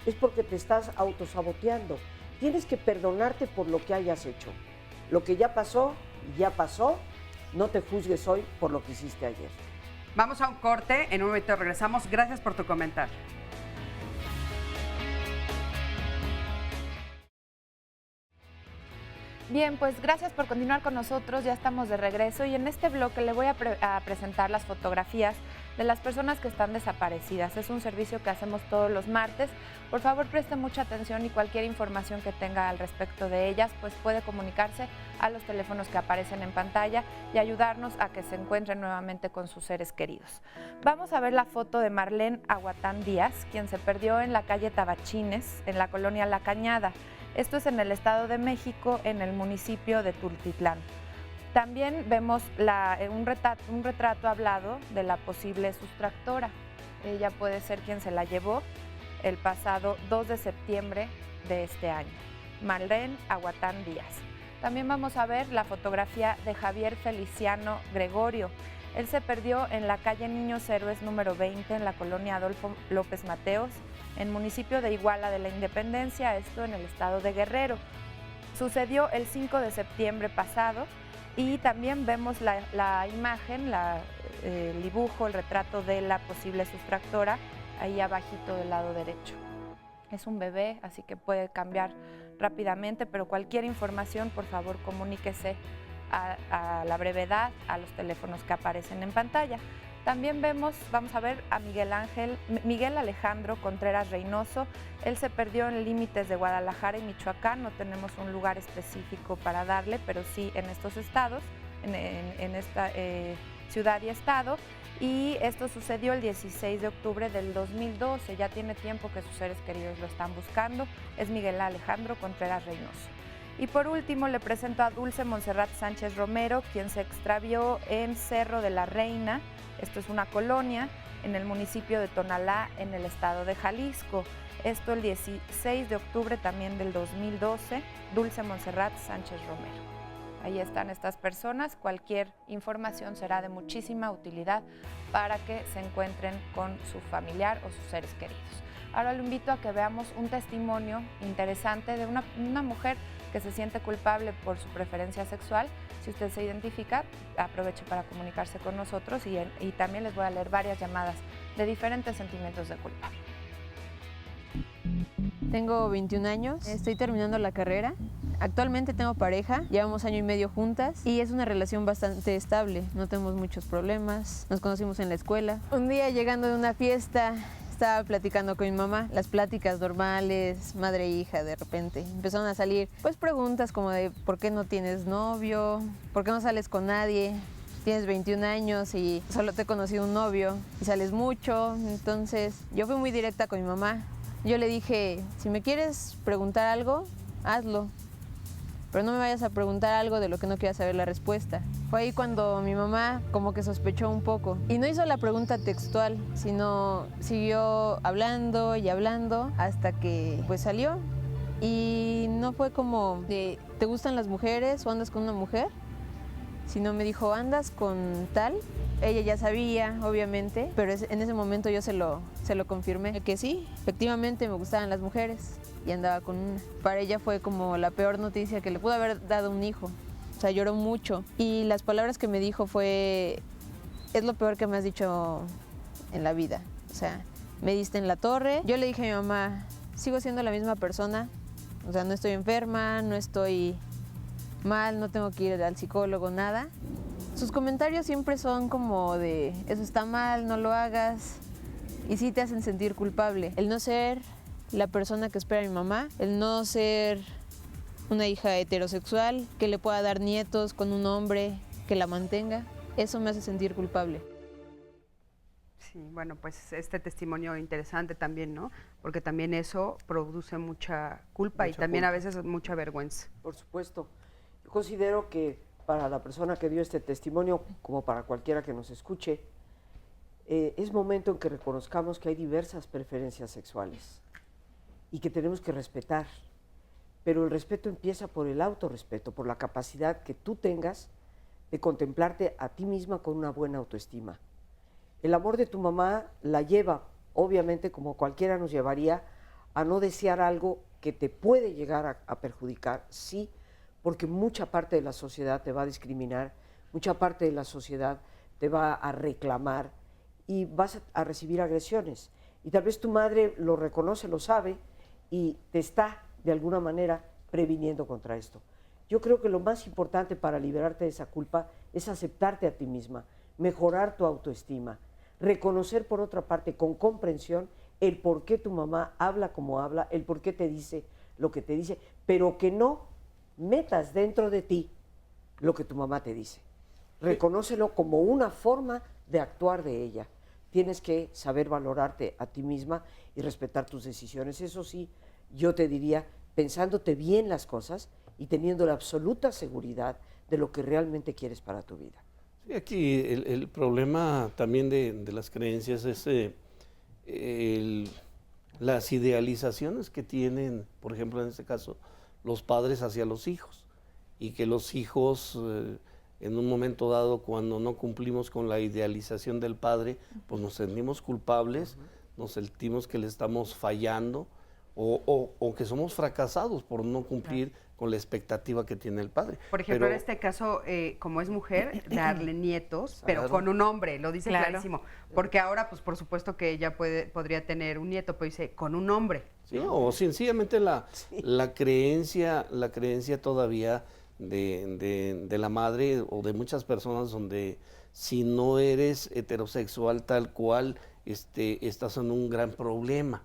es porque te estás autosaboteando. Tienes que perdonarte por lo que hayas hecho. Lo que ya pasó, no te juzgues hoy por lo que hiciste ayer. Vamos a un corte, en un momento regresamos. Gracias por tu comentario. Bien, pues gracias por continuar con nosotros, ya estamos de regreso y en este bloque le voy a presentar las fotografías de las personas que están desaparecidas. Es un servicio que hacemos todos los martes. Por favor, preste mucha atención y cualquier información que tenga al respecto de ellas, pues puede comunicarse a los teléfonos que aparecen en pantalla y ayudarnos a que se encuentren nuevamente con sus seres queridos. Vamos a ver la foto de Marlene Aguatán Díaz, quien se perdió en la calle Tabachines, en la colonia La Cañada. Esto es en el Estado de México, en el municipio de Tultitlán. También vemos un retrato hablado de la posible sustractora. Ella puede ser quien se la llevó el pasado 2 de septiembre de este año. Marlene Aguatán Díaz. También vamos a ver la fotografía de Javier Feliciano Gregorio. Él se perdió en la calle Niños Héroes número 20 en la colonia Adolfo López Mateos, en municipio de Iguala de la Independencia, esto en el estado de Guerrero. Sucedió el 5 de septiembre pasado y también vemos la imagen, el dibujo, el retrato de la posible sustractora ahí abajito del lado derecho. Es un bebé, así que puede cambiar rápidamente, pero cualquier información, por favor, comuníquese a la brevedad a los teléfonos que aparecen en pantalla. También vamos a ver a Miguel Alejandro Contreras Reynoso. Él se perdió en límites de Guadalajara y Michoacán. No tenemos un lugar específico para darle, pero sí en estos estados, en esta ciudad y estado. Y esto sucedió el 16 de octubre del 2012. Ya tiene tiempo que sus seres queridos lo están buscando. Es Miguel Alejandro Contreras Reynoso. Y por último le presento a Dulce Montserrat Sánchez Romero, quien se extravió en Cerro de la Reina. Esto es una colonia en el municipio de Tonalá, en el estado de Jalisco. Esto el 16 de octubre también del 2012, Dulce Montserrat Sánchez Romero. Ahí están estas personas. Cualquier información será de muchísima utilidad para que se encuentren con su familiar o sus seres queridos. Ahora lo invito a que veamos un testimonio interesante de una mujer que se siente culpable por su preferencia sexual. Si usted se identifica, aproveche para comunicarse con nosotros y también les voy a leer varias llamadas de diferentes sentimientos de culpa. Tengo 21 años, estoy terminando la carrera. Actualmente tengo pareja, llevamos 1 año y medio juntas y es una relación bastante estable. No tenemos muchos problemas, nos conocimos en la escuela. Un día llegando de una fiesta, estaba platicando con mi mamá, las pláticas normales, madre e hija, de repente empezaron a salir pues preguntas como de ¿por qué no tienes novio? ¿Por qué no sales con nadie? Tienes 21 años y solo te he conocido un novio y sales mucho. Entonces yo fui muy directa con mi mamá. Yo le dije, si me quieres preguntar algo, hazlo, pero no me vayas a preguntar algo de lo que no quieras saber la respuesta. Fue ahí cuando mi mamá como que sospechó un poco y no hizo la pregunta textual, sino siguió hablando y hablando hasta que pues salió. Y no fue como de, ¿te gustan las mujeres o andas con una mujer? Sino me dijo, ¿andas con tal? Ella ya sabía, obviamente, pero en ese momento yo se lo confirmé, que sí, efectivamente me gustaban las mujeres y andaba con una. Para ella fue como la peor noticia que le pudo haber dado un hijo. O sea, lloró mucho. Y las palabras que me dijo fue, es lo peor que me has dicho en la vida. O sea, me diste en la torre. Yo le dije a mi mamá, sigo siendo la misma persona. O sea, no estoy enferma, no estoy mal, no tengo que ir al psicólogo, nada. Sus comentarios siempre son como de, eso está mal, no lo hagas. Y sí te hacen sentir culpable. El no ser la persona que espera mi mamá, el no ser una hija heterosexual que le pueda dar nietos con un hombre que la mantenga, eso me hace sentir culpable. Sí, bueno, pues este testimonio interesante también, ¿no? Porque también eso produce mucha culpa y también a veces mucha vergüenza. Por supuesto. Yo considero que para la persona que dio este testimonio, como para cualquiera que nos escuche, es momento en que reconozcamos que hay diversas preferencias sexuales y que tenemos que respetar. Pero el respeto empieza por el autorrespeto, por la capacidad que tú tengas de contemplarte a ti misma con una buena autoestima. El amor de tu mamá la lleva, obviamente, como cualquiera nos llevaría, a no desear algo que te puede llegar a perjudicar, sí, porque mucha parte de la sociedad te va a discriminar, mucha parte de la sociedad te va a reclamar y vas a recibir agresiones. Y tal vez tu madre lo reconoce, lo sabe y te está, de alguna manera, previniendo contra esto. Yo creo que lo más importante para liberarte de esa culpa es aceptarte a ti misma, mejorar tu autoestima, reconocer por otra parte con comprensión el por qué tu mamá habla como habla, el por qué te dice lo que te dice, pero que no metas dentro de ti lo que tu mamá te dice. Reconócelo como una forma de actuar de ella. Tienes que saber valorarte a ti misma y respetar tus decisiones. Eso sí, yo te diría, pensándote bien las cosas y teniendo la absoluta seguridad de lo que realmente quieres para tu vida. Sí, aquí el problema también de las creencias es las idealizaciones que tienen, por ejemplo, en este caso, los padres hacia los hijos, y que los hijos en un momento dado, cuando no cumplimos con la idealización del padre, pues nos sentimos culpables, nos sentimos que le estamos fallando o que somos fracasados por no cumplir con la expectativa que tiene el padre. Por ejemplo, en este caso, como es mujer, darle nietos, pero con un hombre, lo dice clarísimo. Porque ahora, pues por supuesto que ella podría tener un nieto, pero dice, con un hombre. Sí, o sencillamente la creencia todavía de la madre o de muchas personas donde si no eres heterosexual tal cual, estás en un gran problema.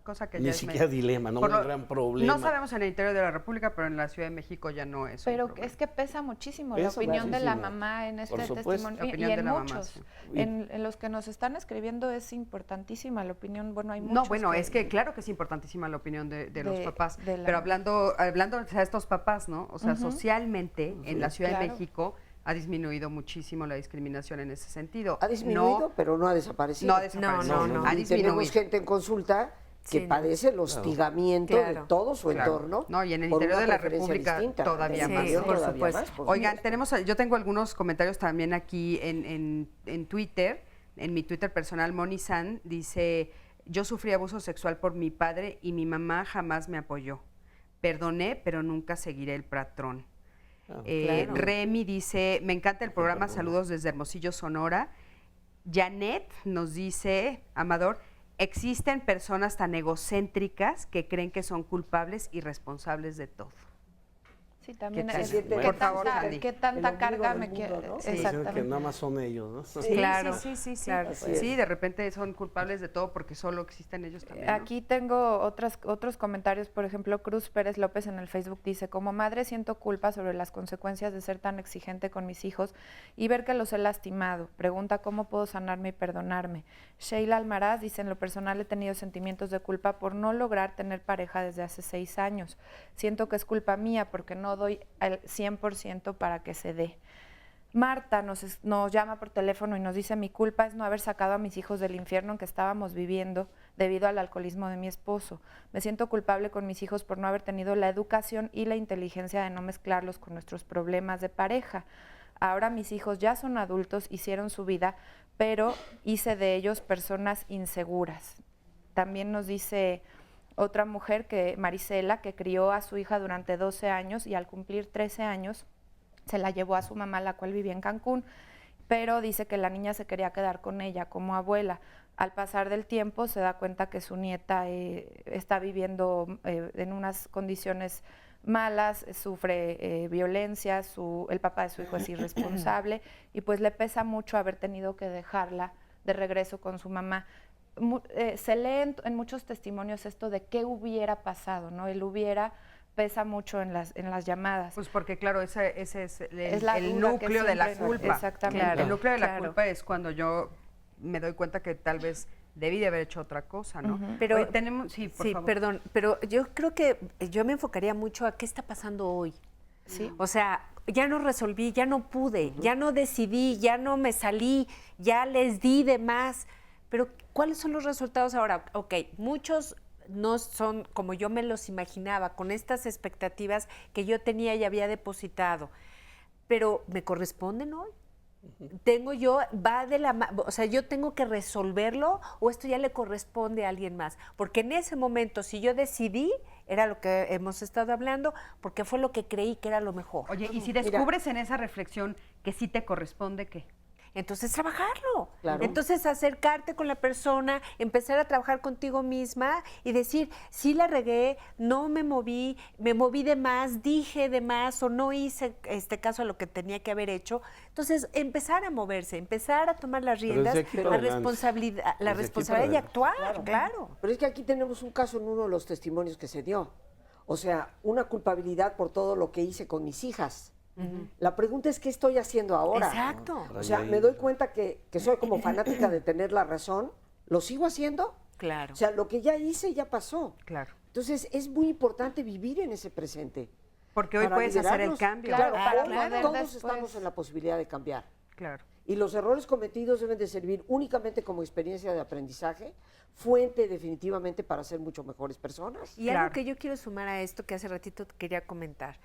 Cosa que ni ya siquiera dilema, no un gran problema. No sabemos en el interior de la República, pero en la Ciudad de México ya no es. Pero es que pesa muchísimo la opinión de la mamá en este testimonio y en muchos. En los que nos están escribiendo es importantísima la opinión. Bueno, hay muchos. No, bueno, es que claro que es importantísima la opinión de los papás. Pero hablando de estos papás, ¿no? O sea, socialmente en la Ciudad de México ha disminuido muchísimo la discriminación en ese sentido. Ha disminuido, pero no ha desaparecido. No ha desaparecido. No. Ha disminuido. Tenemos gente en consulta que padece el hostigamiento de todo su entorno. No, y en el interior de la República todavía más. Por supuesto. Oigan, yo tengo algunos comentarios también aquí en Twitter, en mi Twitter personal, Moni San, dice, yo sufrí abuso sexual por mi padre y mi mamá jamás me apoyó. Perdoné, pero nunca seguiré el patrón. Remy dice, me encanta el programa, saludos desde Hermosillo, Sonora. Janet nos dice, Amador, existen personas tan egocéntricas que creen que son culpables y responsables de todo. Sí, también ¿Qué tanta carga me quiere? ¿no? Exactamente. Que nada más son ellos, ¿no? Sí, claro. Sí, de repente son culpables de todo porque solo existen ellos también, ¿no? Aquí tengo otros comentarios, por ejemplo, Cruz Pérez López en el Facebook dice, como madre siento culpa sobre las consecuencias de ser tan exigente con mis hijos y ver que los he lastimado. Pregunta cómo puedo sanarme y perdonarme. Sheila Almaraz dice, en lo personal he tenido sentimientos de culpa por no lograr tener pareja desde hace 6 años. Siento que es culpa mía porque no no doy el 100% para que se dé. Marta nos llama por teléfono y nos dice: mi culpa es no haber sacado a mis hijos del infierno en que estábamos viviendo debido al alcoholismo de mi esposo. Me siento culpable con mis hijos por no haber tenido la educación y la inteligencia de no mezclarlos con nuestros problemas de pareja. Ahora mis hijos ya son adultos, hicieron su vida, pero hice de ellos personas inseguras. También nos dice otra mujer, Marisela, que crió a su hija durante 12 años y al cumplir 13 años se la llevó a su mamá, la cual vivía en Cancún, pero dice que la niña se quería quedar con ella como abuela. Al pasar del tiempo se da cuenta que su nieta está viviendo en unas condiciones malas, sufre violencia, el papá de su hijo es irresponsable y pues le pesa mucho haber tenido que dejarla de regreso con su mamá. Se lee en muchos testimonios esto de qué hubiera pasado, ¿no? El hubiera pesa mucho en las llamadas. Pues porque claro, ese es el duda núcleo de la culpa. Exactamente. Claro, el núcleo de la culpa es cuando yo me doy cuenta que tal vez debí de haber hecho otra cosa, ¿no? Pero hoy tenemos, sí, por favor. Perdón, pero yo creo que yo me enfocaría mucho a qué está pasando hoy. Sí. O sea, ya no resolví, ya no pude, ya no decidí, ya no me salí, ya les di de más. Pero ¿cuáles son los resultados ahora? Ok, muchos no son como yo me los imaginaba, con estas expectativas que yo tenía y había depositado. Pero ¿me corresponden hoy? Tengo yo, o sea, yo tengo que resolverlo o esto ya le corresponde a alguien más. Porque en ese momento, si yo decidí, era lo que hemos estado hablando, porque fue lo que creí que era lo mejor. Oye, y si descubres en esa reflexión que sí te corresponde, ¿qué? Entonces trabajarlo, Claro. Entonces acercarte con la persona, empezar a trabajar contigo misma y decir, sí la regué, no me moví de más, dije de más o no hice caso a lo que tenía que haber hecho. Entonces empezar a moverse, empezar a tomar las riendas, la responsabilidad y actuar, claro. Pero es que aquí tenemos un caso en uno de los testimonios que se dio. O sea, una culpabilidad por todo lo que hice con mis hijas. La pregunta es, ¿qué estoy haciendo ahora? Exacto. O sea, me doy cuenta que soy como fanática de tener la razón. ¿Lo sigo haciendo? Claro. O sea, lo que ya hice ya pasó. Claro. Entonces, es muy importante vivir en ese presente. Porque hoy para puedes hacer el liberarnos. cambio. Claro, todos estamos en la posibilidad de cambiar. Claro. Y los errores cometidos deben de servir únicamente como experiencia de aprendizaje, fuente definitivamente para ser mucho mejores personas. Y algo que yo quiero sumar a esto que hace ratito quería comentar.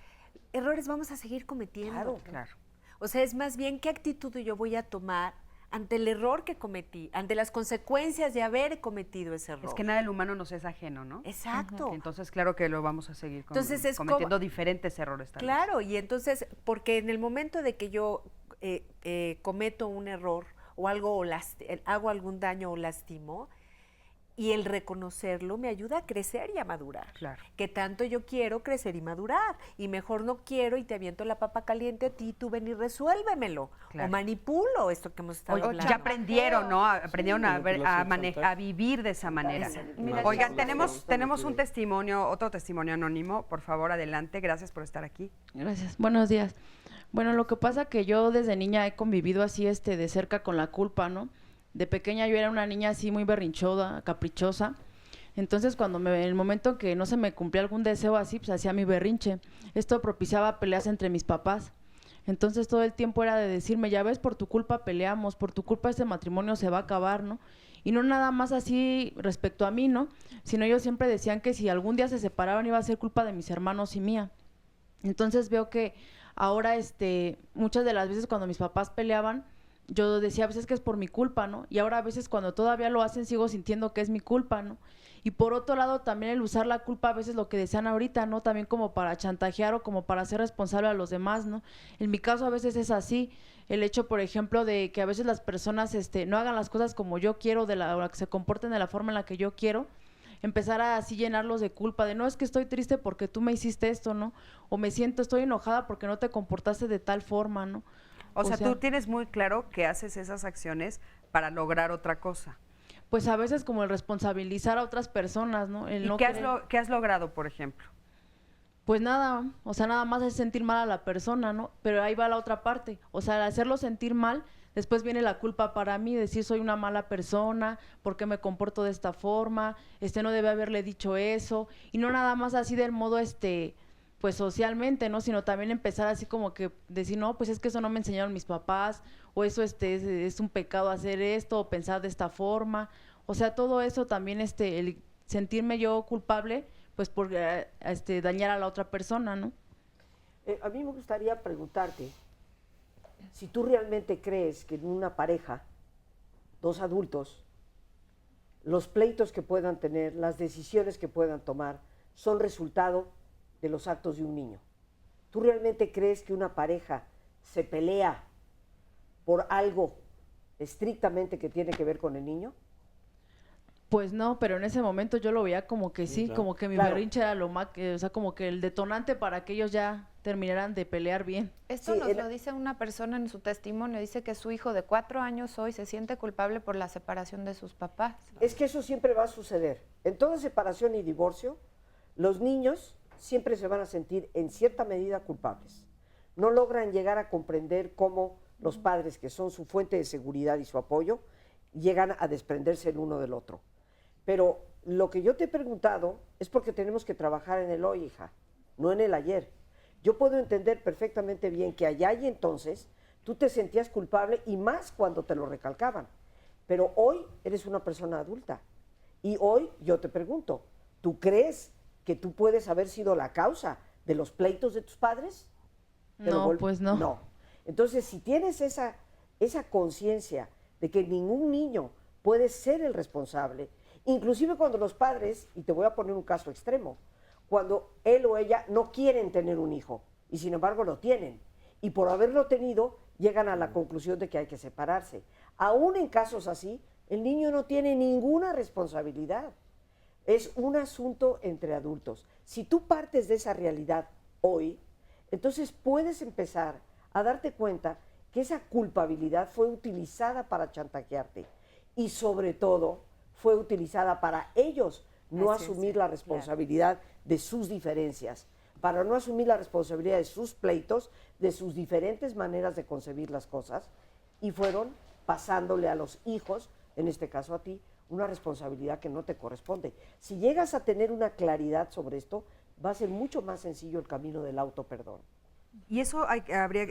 Errores vamos a seguir cometiendo. Claro. O sea, es más bien qué actitud yo voy a tomar ante el error que cometí, ante las consecuencias de haber cometido ese error. Es que nada del humano nos es ajeno, ¿no? Exacto. Entonces, claro que lo vamos a seguir Entonces, cometiendo diferentes errores también. Claro, y entonces, porque en el momento de que yo cometo un error o hago algún daño o lastimo, y el reconocerlo me ayuda a crecer y a madurar. Claro. Que tanto yo quiero crecer y madurar. Y mejor no quiero y te aviento la papa caliente a ti, tú ven y resuélvemelo. Claro. O manipulo esto que hemos estado hablando. Ya aprendieron, ¿no? Aprendieron a vivir de esa manera. Oigan, tenemos un testimonio, otro testimonio anónimo. Por favor, adelante. Gracias por estar aquí. Gracias. Buenos días. Bueno, lo que pasa que yo desde niña he convivido así de cerca con la culpa, ¿no? De pequeña yo era una niña así muy berrinchuda, caprichosa. Entonces en el momento que no se me cumplía algún deseo así, pues hacía mi berrinche. Esto propiciaba peleas entre mis papás. Entonces todo el tiempo era de decirme, ya ves, por tu culpa peleamos, por tu culpa este matrimonio se va a acabar, ¿no? Y no nada más así respecto a mí, ¿no? Sino ellos siempre decían que si algún día se separaban iba a ser culpa de mis hermanos y mía. Entonces veo que ahora muchas de las veces cuando mis papás peleaban, yo decía, a veces que es por mi culpa, ¿no? Y ahora a veces cuando todavía lo hacen sigo sintiendo que es mi culpa, ¿no? Y por otro lado también el usar la culpa a veces lo que decían ahorita, ¿no? También como para chantajear o como para ser responsable a los demás, ¿no? En mi caso a veces es así, el hecho, por ejemplo, de que a veces las personas no hagan las cosas como yo quiero, o que se comporten de la forma en la que yo quiero, empezar a así llenarlos de culpa, de no, es que estoy triste porque tú me hiciste esto, ¿no? O estoy enojada porque no te comportaste de tal forma, ¿no? O sea, tú tienes muy claro que haces esas acciones para lograr otra cosa. Pues a veces como el responsabilizar a otras personas, ¿no? ¿Qué has logrado, por ejemplo? Pues nada, o sea, nada más es sentir mal a la persona, ¿no? Pero ahí va la otra parte, o sea, al hacerlo sentir mal, después viene la culpa para mí, decir soy una mala persona, ¿por qué me comporto de esta forma? No debe haberle dicho eso, y no nada más así del modo pues socialmente, ¿no? Sino también empezar así como que decir, no, pues es que eso no me enseñaron mis papás, o eso es un pecado hacer esto, o pensar de esta forma. O sea, todo eso también, el sentirme yo culpable, pues por dañar a la otra persona, ¿no? A mí me gustaría preguntarte si tú realmente crees que en una pareja, dos adultos, los pleitos que puedan tener, las decisiones que puedan tomar, son resultado de los actos de un niño. ¿Tú realmente crees que una pareja se pelea por algo estrictamente que tiene que ver con el niño? Pues no, pero en ese momento yo lo veía como que sí, claro. como que mi Claro. berrinche era o sea, como que el detonante para que ellos ya terminaran de pelear bien. Esto nos lo dice una persona en su testimonio, dice que su hijo de 4 años hoy se siente culpable por la separación de sus papás. Es que eso siempre va a suceder. En toda separación y divorcio, los niños siempre se van a sentir en cierta medida culpables. No logran llegar a comprender cómo los padres, que son su fuente de seguridad y su apoyo, llegan a desprenderse el uno del otro. Pero lo que yo te he preguntado es porque tenemos que trabajar en el hoy, hija, no en el ayer. Yo puedo entender perfectamente bien que allá y entonces tú te sentías culpable y más cuando te lo recalcaban. Pero hoy eres una persona adulta y hoy yo te pregunto, ¿tú crees que tú puedes haber sido la causa de los pleitos de tus padres? No, pues no. No. Entonces, si tienes esa conciencia de que ningún niño puede ser el responsable, inclusive cuando los padres, y te voy a poner un caso extremo, cuando él o ella no quieren tener un hijo y sin embargo lo tienen, y por haberlo tenido llegan a la conclusión de que hay que separarse. Aún en casos así, el niño no tiene ninguna responsabilidad. Es un asunto entre adultos. Si tú partes de esa realidad hoy, entonces puedes empezar a darte cuenta que esa culpabilidad fue utilizada para chantajearte y sobre todo fue utilizada para ellos no asumir la responsabilidad de sus diferencias, para no asumir la responsabilidad de sus pleitos, de sus diferentes maneras de concebir las cosas, y fueron pasándole a los hijos, en este caso a ti, una responsabilidad que no te corresponde. Si llegas a tener una claridad sobre esto, va a ser mucho más sencillo el camino del autoperdón. Y eso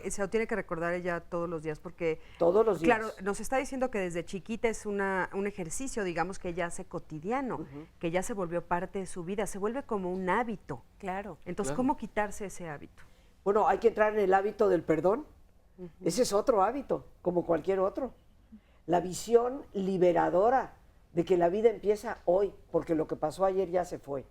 se lo tiene que recordar ella todos los días, porque todos los días. Claro, nos está diciendo que desde chiquita es un ejercicio, digamos, que ya hace cotidiano, que ya se volvió parte de su vida, se vuelve como un hábito. Claro. Entonces, ¿cómo quitarse ese hábito? Bueno, hay que entrar en el hábito del perdón. Ese es otro hábito, como cualquier otro. La visión liberadora de que la vida empieza hoy, porque lo que pasó ayer ya se fue.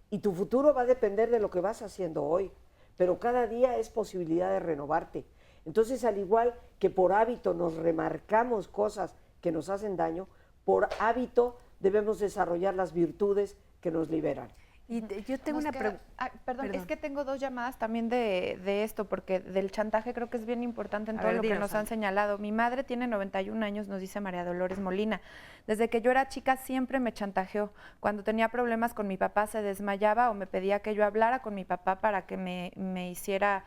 Y tu futuro va a depender de lo que vas haciendo hoy. Pero cada día es posibilidad de renovarte. Entonces, al igual que por hábito nos remarcamos cosas que nos hacen daño, por hábito debemos desarrollar las virtudes que nos liberan. Y yo tengo una pregunta. Perdón, es que tengo 2 llamadas también de esto, porque del chantaje creo que es bien importante en todo lo que nos han señalado. Mi madre tiene 91 años, nos dice María Dolores Molina. Desde que yo era chica siempre me chantajeó. Cuando tenía problemas con mi papá se desmayaba o me pedía que yo hablara con mi papá para que me hiciera,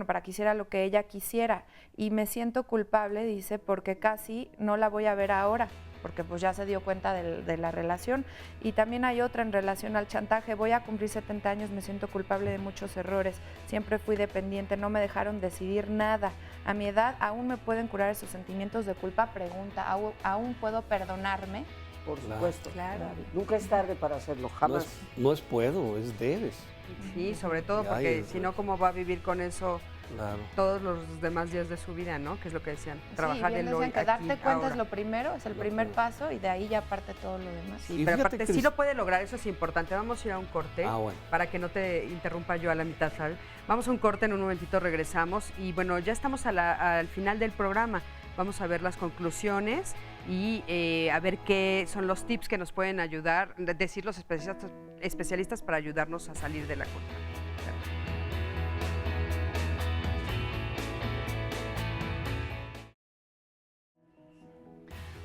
para que hiciera lo que ella quisiera. Y me siento culpable, dice, porque casi no la voy a ver ahora, porque pues ya se dio cuenta de la relación. Y también hay otra en relación al chantaje. Voy a cumplir 70 años, me siento culpable de muchos errores. Siempre fui dependiente, no me dejaron decidir nada. A mi edad, ¿aún me pueden curar esos sentimientos de culpa? Pregunta, ¿aún puedo perdonarme? Por supuesto. Claro. Nunca es tarde para hacerlo, jamás. No es puedo, es debes. Sí, sobre todo porque si no, ¿cómo va a vivir con eso? Claro. Todos los demás días de su vida, ¿no? Que es lo que decían, trabajar bien del hoy, que darte aquí, cuenta ahora. es lo primero, es el primer paso y de ahí ya parte todo lo demás. Sí, pero aparte sí lo puede lograr, eso es importante. Vamos a ir a un corte para que no te interrumpa yo a la mitad, ¿sabes? Vamos a un corte, en un momentito regresamos y bueno, ya estamos al final del programa. Vamos a ver las conclusiones y a ver qué son los tips que nos pueden ayudar, decir los especialistas para ayudarnos a salir de la culpa.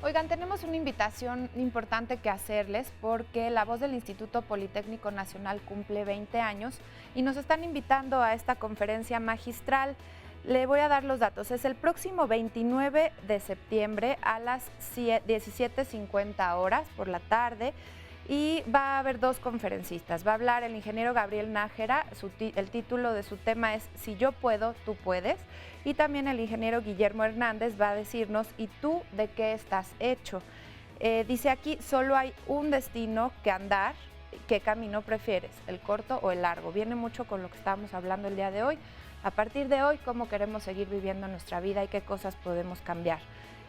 Oigan, tenemos una invitación importante que hacerles porque La Voz del Instituto Politécnico Nacional cumple 20 años y nos están invitando a esta conferencia magistral. Le voy a dar los datos. Es el próximo 29 de septiembre a las 17:50 horas por la tarde. y va a haber 2 conferencistas. Va a hablar el ingeniero Gabriel Nájera, el título de su tema es Si yo puedo, tú puedes, y también el ingeniero Guillermo Hernández va a decirnos ¿y tú de qué estás hecho? Dice aquí, solo hay un destino que andar. ¿Qué camino prefieres, el corto o el largo? Viene mucho con lo que estábamos hablando el día de hoy. A partir de hoy, cómo queremos seguir viviendo nuestra vida y qué cosas podemos cambiar.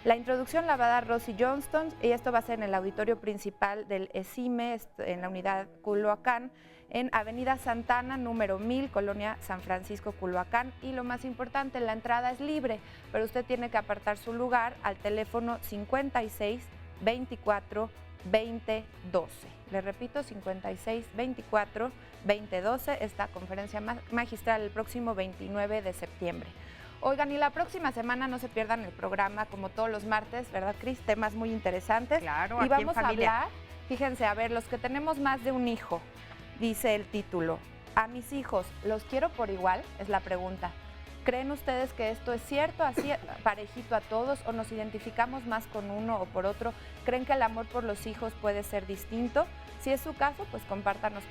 La introducción la va a dar Rosy Johnston y esto va a ser en el auditorio principal del ESIME, en la unidad Culhuacán, en Avenida Santana, número 1000, Colonia San Francisco, Culhuacán. Y lo más importante, la entrada es libre, pero usted tiene que apartar su lugar al teléfono 56 24 20 12. Le repito, 56 24 20 12, esta conferencia magistral el próximo 29 de septiembre. Oigan, y la próxima semana no se pierdan el programa, como todos los martes, ¿verdad, Cris? Temas muy interesantes. Claro, y aquí en vamos a familia. hablar, fíjense, a ver, los que tenemos más de un hijo, dice el título. ¿A mis hijos los quiero por igual? Es la pregunta. ¿Creen ustedes que esto es cierto, así parejito a todos, o nos identificamos más con uno o por otro? ¿Creen que el amor por los hijos puede ser distinto? Si es su caso, pues compártanos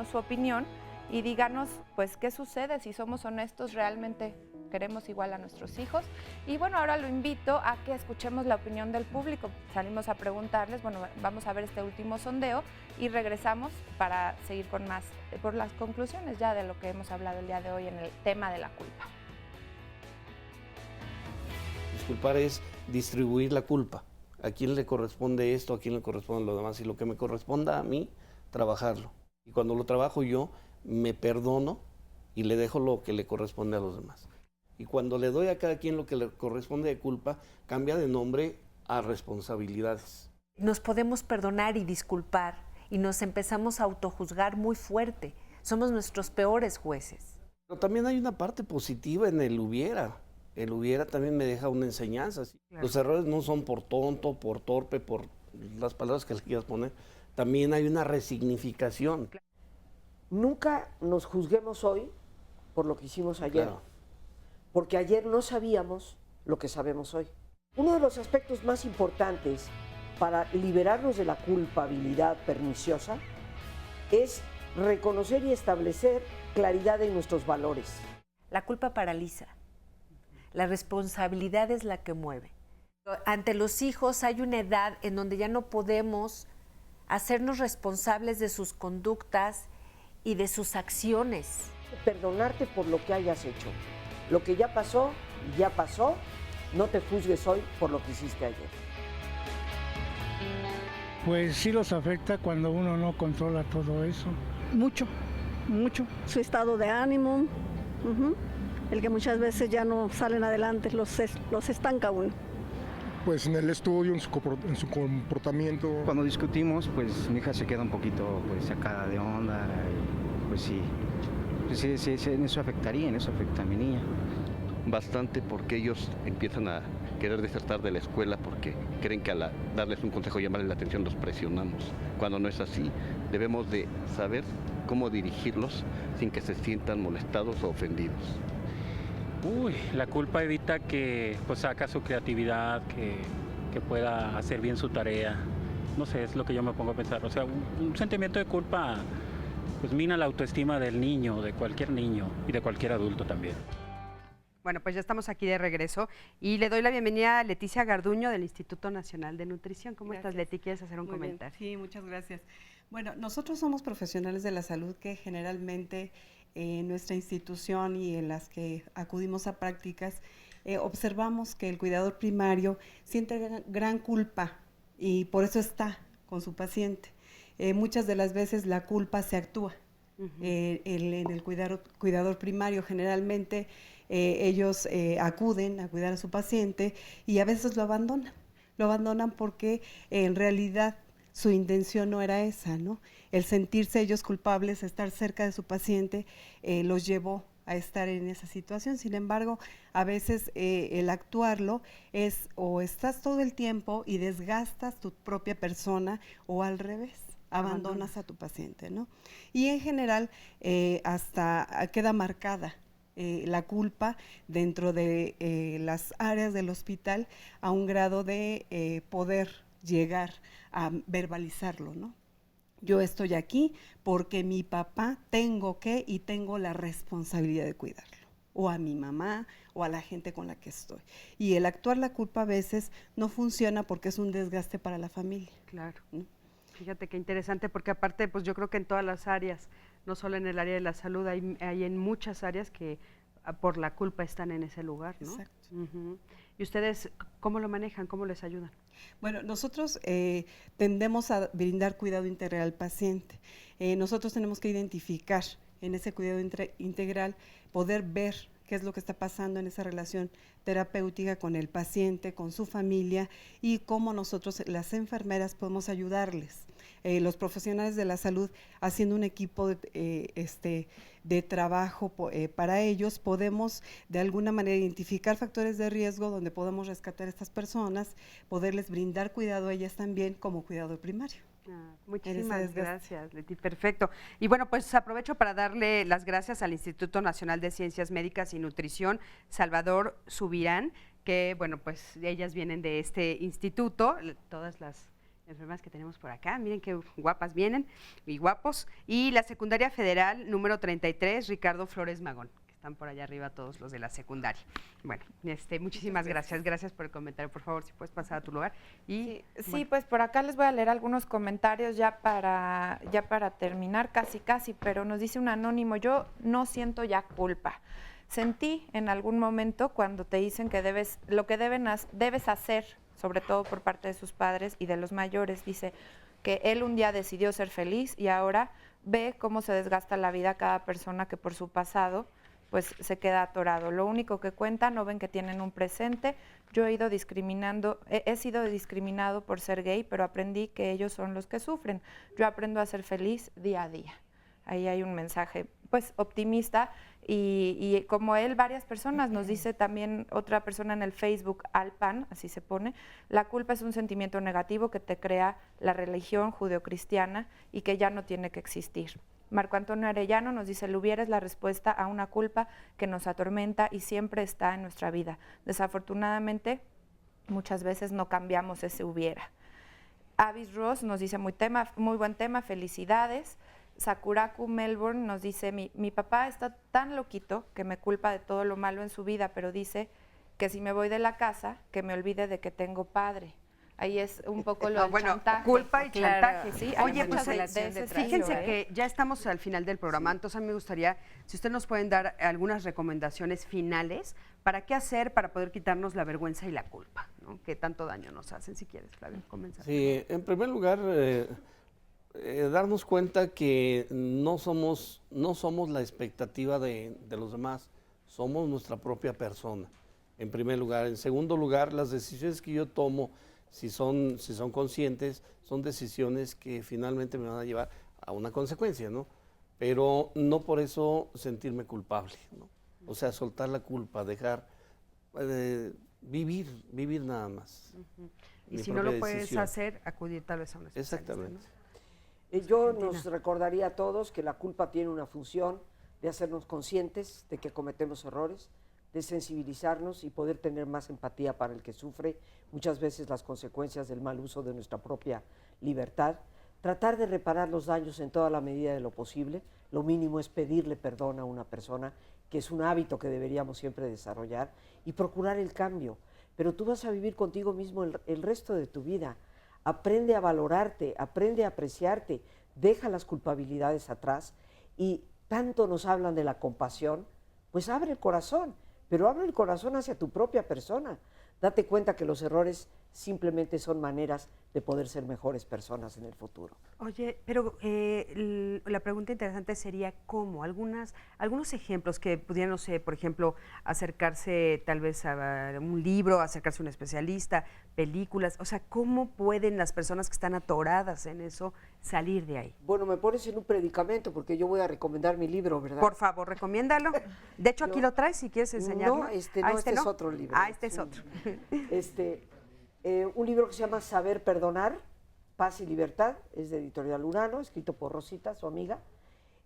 su opinión y díganos, pues, qué sucede, si somos honestos, realmente queremos igual a nuestros hijos. Y bueno, ahora lo invito a que escuchemos la opinión del público. Salimos a preguntarles, bueno, vamos a ver este último sondeo y regresamos para seguir con más, por las conclusiones ya de lo que hemos hablado el día de hoy en el tema de la culpa. Disculpar es distribuir la culpa. ¿A quién le corresponde esto? ¿A quién le corresponde lo demás? Y lo que me corresponda a mí, trabajarlo. Y cuando lo trabajo yo, me perdono y le dejo lo que le corresponde a los demás. Y cuando le doy a cada quien lo que le corresponde de culpa, cambia de nombre a responsabilidades. Nos podemos perdonar y disculpar y nos empezamos a autojuzgar muy fuerte. Somos nuestros peores jueces. Pero también hay una parte positiva en el hubiera. El hubiera también me deja una enseñanza. ¿Sí? Claro. Los errores no son por tonto, por torpe, por las palabras que le quieras poner. También hay una resignificación. Nunca nos juzguemos hoy por lo que hicimos ayer. Claro. Porque ayer no sabíamos lo que sabemos hoy. Uno de los aspectos más importantes para liberarnos de la culpabilidad perniciosa es reconocer y establecer claridad en nuestros valores. La culpa paraliza. La responsabilidad es la que mueve. Ante los hijos hay una edad en donde ya no podemos hacernos responsables de sus conductas y de sus acciones. Perdonarte por lo que hayas hecho. Lo que ya pasó, no te juzgues hoy por lo que hiciste ayer. Pues sí los afecta cuando uno no controla todo eso. Mucho, mucho. Su estado de ánimo, el que muchas veces ya no salen adelante, los estanca uno. Pues en el estudio, en su comportamiento. Cuando discutimos, pues mi hija se queda un poquito pues sacada de onda y pues sí. En eso afecta a mi niña. Bastante, porque ellos empiezan a querer desertar de la escuela porque creen que al darles un consejo y llamarles la atención los presionamos. Cuando no es así, debemos de saber cómo dirigirlos sin que se sientan molestados o ofendidos. La culpa evita que pues saca su creatividad, que pueda hacer bien su tarea. No sé, es lo que yo me pongo a pensar. O sea, un sentimiento de culpa pues mina la autoestima del niño, de cualquier niño y de cualquier adulto también. Bueno, pues ya estamos aquí de regreso y le doy la bienvenida a Leticia Garduño del Instituto Nacional de Nutrición. ¿Cómo estás, Leti? ¿Quieres hacer un comentario? Bien. Sí, muchas gracias. Bueno, nosotros somos profesionales de la salud que generalmente en nuestra institución y en las que acudimos a prácticas observamos que el cuidador primario siente gran culpa y por eso está con su paciente. Muchas de las veces la culpa se actúa. En el cuidador primario generalmente ellos acuden a cuidar a su paciente y a veces lo abandonan porque en realidad su intención no era esa, ¿no? El sentirse ellos culpables, estar cerca de su paciente, los llevó a estar en esa situación. Sin embargo, a veces el actuarlo es o estás todo el tiempo y desgastas tu propia persona o al revés. Abandonas a tu paciente, ¿no? Y en general hasta queda marcada la culpa dentro de las áreas del hospital a un grado de poder llegar a verbalizarlo, ¿no? Yo estoy aquí porque mi papá tengo la responsabilidad de cuidarlo, o a mi mamá, o a la gente con la que estoy. Y el actuar la culpa a veces no funciona porque es un desgaste para la familia. Claro. Fíjate qué interesante, porque aparte, pues yo creo que en todas las áreas, no solo en el área de la salud, hay en muchas áreas que por la culpa están en ese lugar, ¿no? Exacto. ¿Y ustedes cómo lo manejan? ¿Cómo les ayudan? Bueno, nosotros tendemos a brindar cuidado integral al paciente. Nosotros tenemos que identificar en ese cuidado integral, poder ver qué es lo que está pasando en esa relación terapéutica con el paciente, con su familia, y cómo nosotros, las enfermeras, podemos ayudarles. Los profesionales de la salud, haciendo un equipo de trabajo para ellos, podemos de alguna manera identificar factores de riesgo donde podemos rescatar a estas personas, poderles brindar cuidado a ellas también como cuidado primario. Muchísimas gracias, Leti, perfecto. Y bueno, pues aprovecho para darle las gracias al Instituto Nacional de Ciencias Médicas y Nutrición, Salvador Subirán, que bueno, pues ellas vienen de este instituto, todas las enfermeras que tenemos por acá, miren qué guapas vienen y guapos, y la Secundaria Federal número 33, Ricardo Flores Magón. Están por allá arriba todos los de la secundaria. Bueno, muchísimas gracias. Gracias por el comentario. Por favor, si puedes pasar a tu lugar. Y, sí, bueno. Pues por acá les voy a leer algunos comentarios ya para terminar, casi, pero nos dice un anónimo: yo no siento ya culpa. Sentí en algún momento cuando te dicen que debes hacer, sobre todo por parte de sus padres y de los mayores. Dice que él un día decidió ser feliz y ahora ve cómo se desgasta la vida cada persona que por su pasado pues se queda atorado. Lo único que cuenta, no ven que tienen un presente. Yo he sido discriminado por ser gay, pero aprendí que ellos son los que sufren. Yo aprendo a ser feliz día a día. Ahí hay un mensaje pues optimista, y como él, varias personas. Nos dice también otra persona en el Facebook, Alpan, así se pone: la culpa es un sentimiento negativo que te crea la religión judeocristiana y que ya no tiene que existir. Marco Antonio Arellano nos dice: el hubiera es la respuesta a una culpa que nos atormenta y siempre está en nuestra vida. Desafortunadamente, muchas veces no cambiamos ese hubiera. Avis Ross nos dice: muy buen tema, felicidades. Sakuraku Melbourne nos dice: mi papá está tan loquito que me culpa de todo lo malo en su vida, pero dice que si me voy de la casa, que me olvide de que tengo padre. Ahí es un poco lo del chantaje. Culpa y chantaje. Sí, oye, pues fíjense que ya estamos al final del programa, entonces a mí me gustaría, si ustedes nos pueden dar algunas recomendaciones finales para qué hacer para poder quitarnos la vergüenza y la culpa, ¿no? Que tanto daño nos hacen. Si quieres, Flavio, comenzar. Sí, en primer lugar, darnos cuenta que no somos la expectativa de los demás, somos nuestra propia persona, en primer lugar. En segundo lugar, las decisiones que yo tomo, si son conscientes, son decisiones que finalmente me van a llevar a una consecuencia, ¿no? Pero no por eso sentirme culpable, ¿no? O sea, soltar la culpa, dejar vivir nada más. Y si no lo puedes hacer, acudir tal vez a un especialista. Exactamente. ¿No? Yo nos recordaría a todos que la culpa tiene una función de hacernos conscientes de que cometemos errores, de sensibilizarnos y poder tener más empatía para el que sufre muchas veces las consecuencias del mal uso de nuestra propia libertad, tratar de reparar los daños en toda la medida de lo posible. Lo mínimo es pedirle perdón a una persona, que es un hábito que deberíamos siempre desarrollar, y procurar el cambio. Pero tú vas a vivir contigo mismo el resto de tu vida. Aprende a valorarte, aprende a apreciarte, deja las culpabilidades atrás, y tanto nos hablan de la compasión, pues abre el corazón, pero abre el corazón hacia tu propia persona. Date cuenta que los errores simplemente son maneras de poder ser mejores personas en el futuro. Oye, pero la pregunta interesante sería ¿cómo? Algunos ejemplos que pudieran, no sé, por ejemplo, acercarse tal vez a un libro, acercarse a un especialista, películas, o sea, ¿cómo pueden las personas que están atoradas en eso salir de ahí? Bueno, me pones en un predicamento porque yo voy a recomendar mi libro, ¿verdad? Por favor, recomiéndalo. De hecho, aquí lo traes, si quieres enseñarlo. No, este es otro libro. Este es otro. Un libro que se llama Saber Perdonar, Paz y Libertad, es de Editorial Urano, escrito por Rosita, su amiga,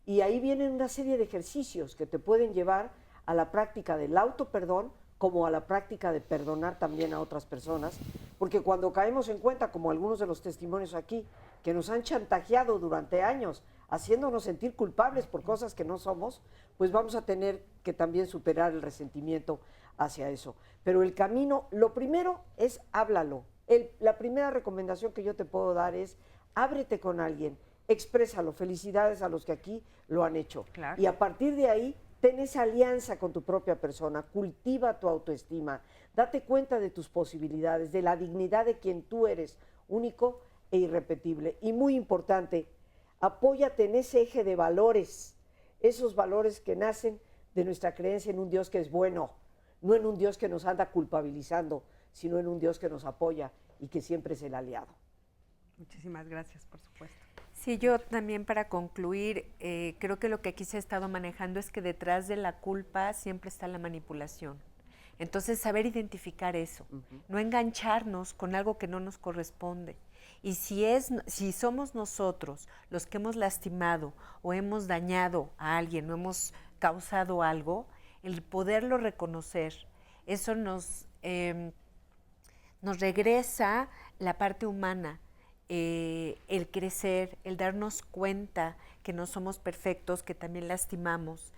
y ahí vienen una serie de ejercicios que te pueden llevar a la práctica del autoperdón como a la práctica de perdonar también a otras personas, porque cuando caemos en cuenta, como algunos de los testimonios aquí, que nos han chantajeado durante años, haciéndonos sentir culpables por cosas que no somos, pues vamos a tener que también superar el resentimiento hacia eso. Pero el camino, lo primero es háblalo. La primera recomendación que yo te puedo dar es ábrete con alguien, exprésalo. Felicidades a los que aquí lo han hecho. Claro. Y a partir de ahí, ten esa alianza con tu propia persona, cultiva tu autoestima, date cuenta de tus posibilidades, de la dignidad de quien tú eres, único e irrepetible. Y muy importante, apóyate en ese eje de valores, esos valores que nacen de nuestra creencia en un Dios que es bueno, no en un Dios que nos anda culpabilizando, sino en un Dios que nos apoya y que siempre es el aliado. Muchísimas gracias, por supuesto. Sí, yo también para concluir, creo que lo que aquí se ha estado manejando es que detrás de la culpa siempre está la manipulación. Entonces, saber identificar eso, no engancharnos con algo que no nos corresponde. Y si somos nosotros los que hemos lastimado o hemos dañado a alguien o hemos causado algo, el poderlo reconocer, eso nos regresa la parte humana, el crecer, el darnos cuenta que no somos perfectos, que también lastimamos.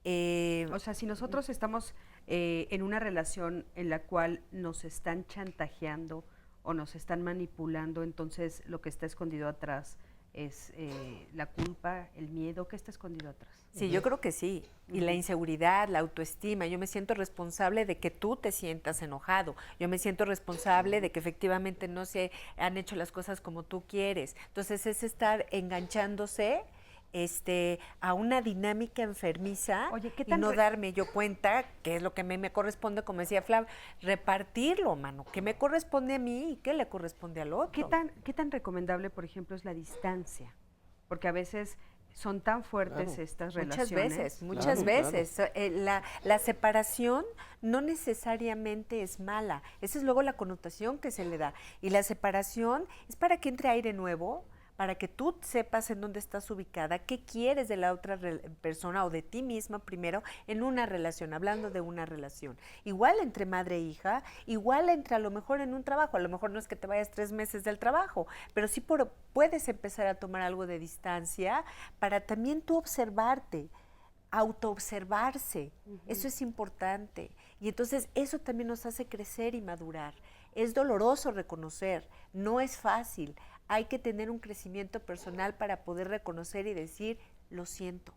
O sea, si nosotros estamos en una relación en la cual nos están chantajeando o nos están manipulando, entonces lo que está escondido atrás es la culpa, el miedo. ¿Qué está escondido atrás? Sí, yo creo que sí. Y la inseguridad, la autoestima. Yo me siento responsable de que tú te sientas enojado. Yo me siento responsable de que efectivamente no se han hecho las cosas como tú quieres. Entonces es estar enganchándose a una dinámica enfermiza. Oye, ¿qué y tan no darme yo cuenta que es lo que me corresponde, como decía Flav, repartirlo, mano, que me corresponde a mí y que le corresponde al otro. ¿Qué tan recomendable, por ejemplo, es la distancia? Porque a veces son tan fuertes estas relaciones. Muchas veces. La separación no necesariamente es mala. Esa es luego la connotación que se le da. Y la separación es para que entre aire nuevo, para que tú sepas en dónde estás ubicada, qué quieres de la otra persona o de ti misma primero en una relación, hablando de una relación. Igual entre madre e hija, igual entre a lo mejor en un trabajo, a lo mejor no es que te vayas 3 meses del trabajo, pero sí puedes empezar a tomar algo de distancia para también tú observarte, autoobservarse. Eso es importante. Y entonces eso también nos hace crecer y madurar. Es doloroso reconocer, no es fácil. Hay que tener un crecimiento personal para poder reconocer y decir, lo siento,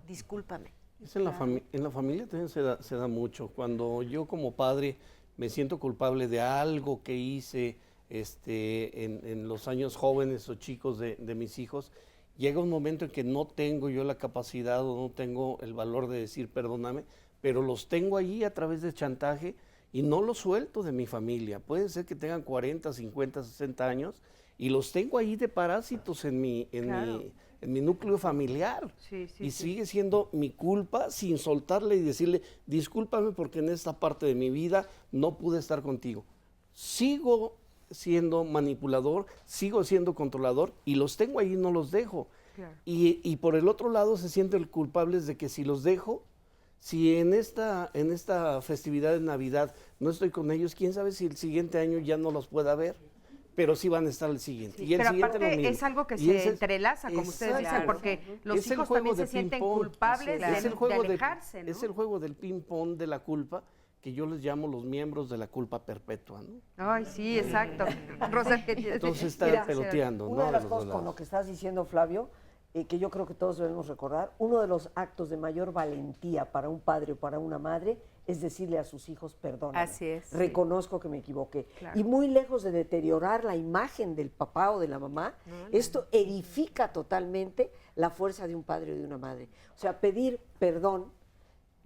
discúlpame. En la familia también se da mucho. Cuando yo como padre me siento culpable de algo que hice en los años jóvenes o chicos de mis hijos, llega un momento en que no tengo yo la capacidad o no tengo el valor de decir perdóname, pero los tengo allí a través de chantaje y no los suelto de mi familia. Puede ser que tengan 40, 50, 60 años y los tengo ahí de parásitos en mi núcleo familiar. Y sigue siendo mi culpa sin soltarle y decirle, discúlpame porque en esta parte de mi vida no pude estar contigo. Sigo siendo manipulador, sigo siendo controlador y los tengo ahí y no los dejo. Y por el otro lado se sienten culpables de que si los dejo, si en esta festividad de Navidad no estoy con ellos, quién sabe si el siguiente año ya no los pueda ver, pero sí van a estar el siguiente. Y el pero siguiente aparte lo mismo. es algo que se entrelaza, como ustedes dicen, porque los hijos también se sienten culpables de alejarse, ¿no? Es el juego del ping-pong de la culpa, que yo les llamo los miembros de la culpa perpetua, ¿no? Ay, sí, exacto. Rosa, entonces está peloteando, ¿no? Una de las cosas con lo que estás diciendo, Flavio, que yo creo que todos debemos recordar, uno de los actos de mayor valentía para un padre o para una madre es decirle a sus hijos, perdóname. Así es. Reconozco que me equivoqué. Claro. Y muy lejos de deteriorar la imagen del papá o de la mamá, esto edifica totalmente la fuerza de un padre o de una madre. O sea, pedir perdón,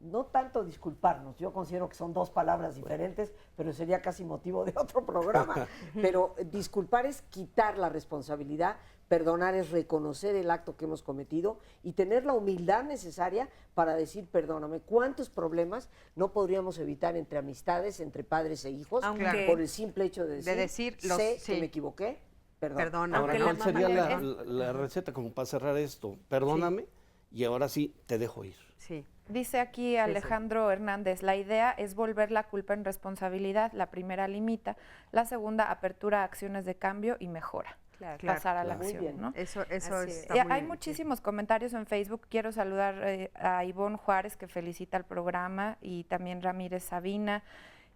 no tanto disculparnos, yo considero que son dos palabras diferentes, pero sería casi motivo de otro programa. Pero disculpar es quitar la responsabilidad, perdonar es reconocer el acto que hemos cometido y tener la humildad necesaria para decir perdóname. ¿Cuántos problemas no podríamos evitar entre amistades, entre padres e hijos, por el simple hecho de decir sé que me equivoqué, perdón? Ahora, ¿cuál sería la receta como para cerrar esto? Perdóname. y ahora sí te dejo ir. Sí. Dice aquí Alejandro Hernández, la idea es volver la culpa en responsabilidad. La primera limita, la segunda apertura a acciones de cambio y mejora. Pasar a la acción, ¿no? Eso está muy hay bien. muchísimos comentarios en Facebook. Quiero saludar a Ivonne Juárez, que felicita el programa, y también Ramírez Sabina.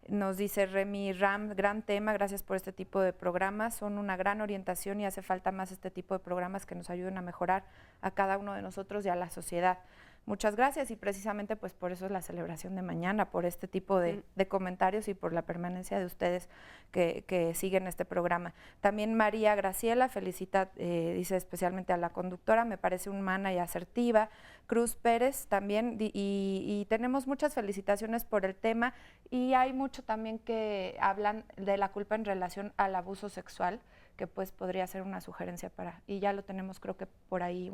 Nos dice Remy Ram, gran tema, gracias por este tipo de programas, son una gran orientación y hace falta más este tipo de programas que nos ayuden a mejorar a cada uno de nosotros y a la sociedad. Muchas gracias y precisamente pues por eso es la celebración de mañana, por este tipo de comentarios y por la permanencia de ustedes que siguen este programa. También María Graciela felicita, dice especialmente a la conductora, me parece humana y asertiva. Cruz Pérez también, y tenemos muchas felicitaciones por el tema y hay mucho también que hablan de la culpa en relación al abuso sexual, que pues podría ser una sugerencia para, y ya lo tenemos creo que por ahí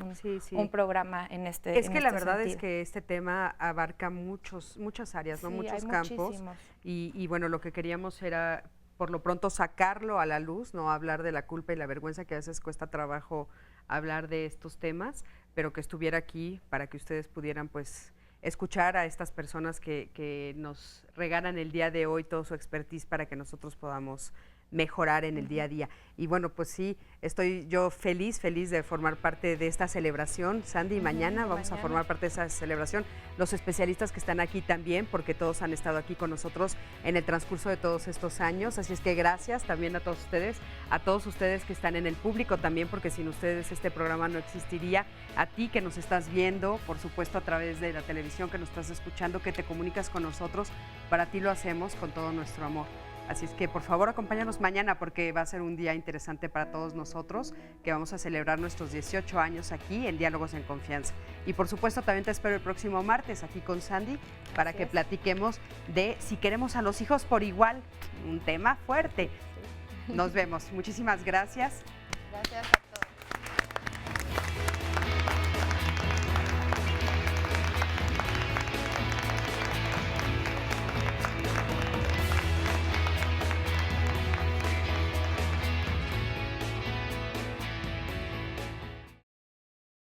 un programa en este Es que la verdad es que este tema abarca muchas áreas, ¿no? Muchos campos. Y bueno, lo que queríamos era por lo pronto sacarlo a la luz, no hablar de la culpa y la vergüenza, que a veces cuesta trabajo hablar de estos temas, pero que estuviera aquí para que ustedes pudieran pues escuchar a estas personas que nos regalan el día de hoy todo su expertise para que nosotros podamos mejorar en el día a día. Y bueno, pues sí, estoy yo feliz de formar parte de esta celebración. Sandy, mañana vamos a formar parte de esa celebración. Los especialistas que están aquí también, porque todos han estado aquí con nosotros en el transcurso de todos estos años. Así es que gracias también a todos ustedes que están en el público también, porque sin ustedes este programa no existiría. A ti que nos estás viendo, por supuesto a través de la televisión, que nos estás escuchando, que te comunicas con nosotros, para ti lo hacemos con todo nuestro amor. Así es que por favor acompáñanos mañana porque va a ser un día interesante para todos nosotros, que vamos a celebrar nuestros 18 años aquí en Diálogos en Confianza. Y por supuesto también te espero el próximo martes aquí con Sandy para que platiquemos de si queremos a los hijos por igual, un tema fuerte. Nos vemos. Muchísimas gracias. Gracias a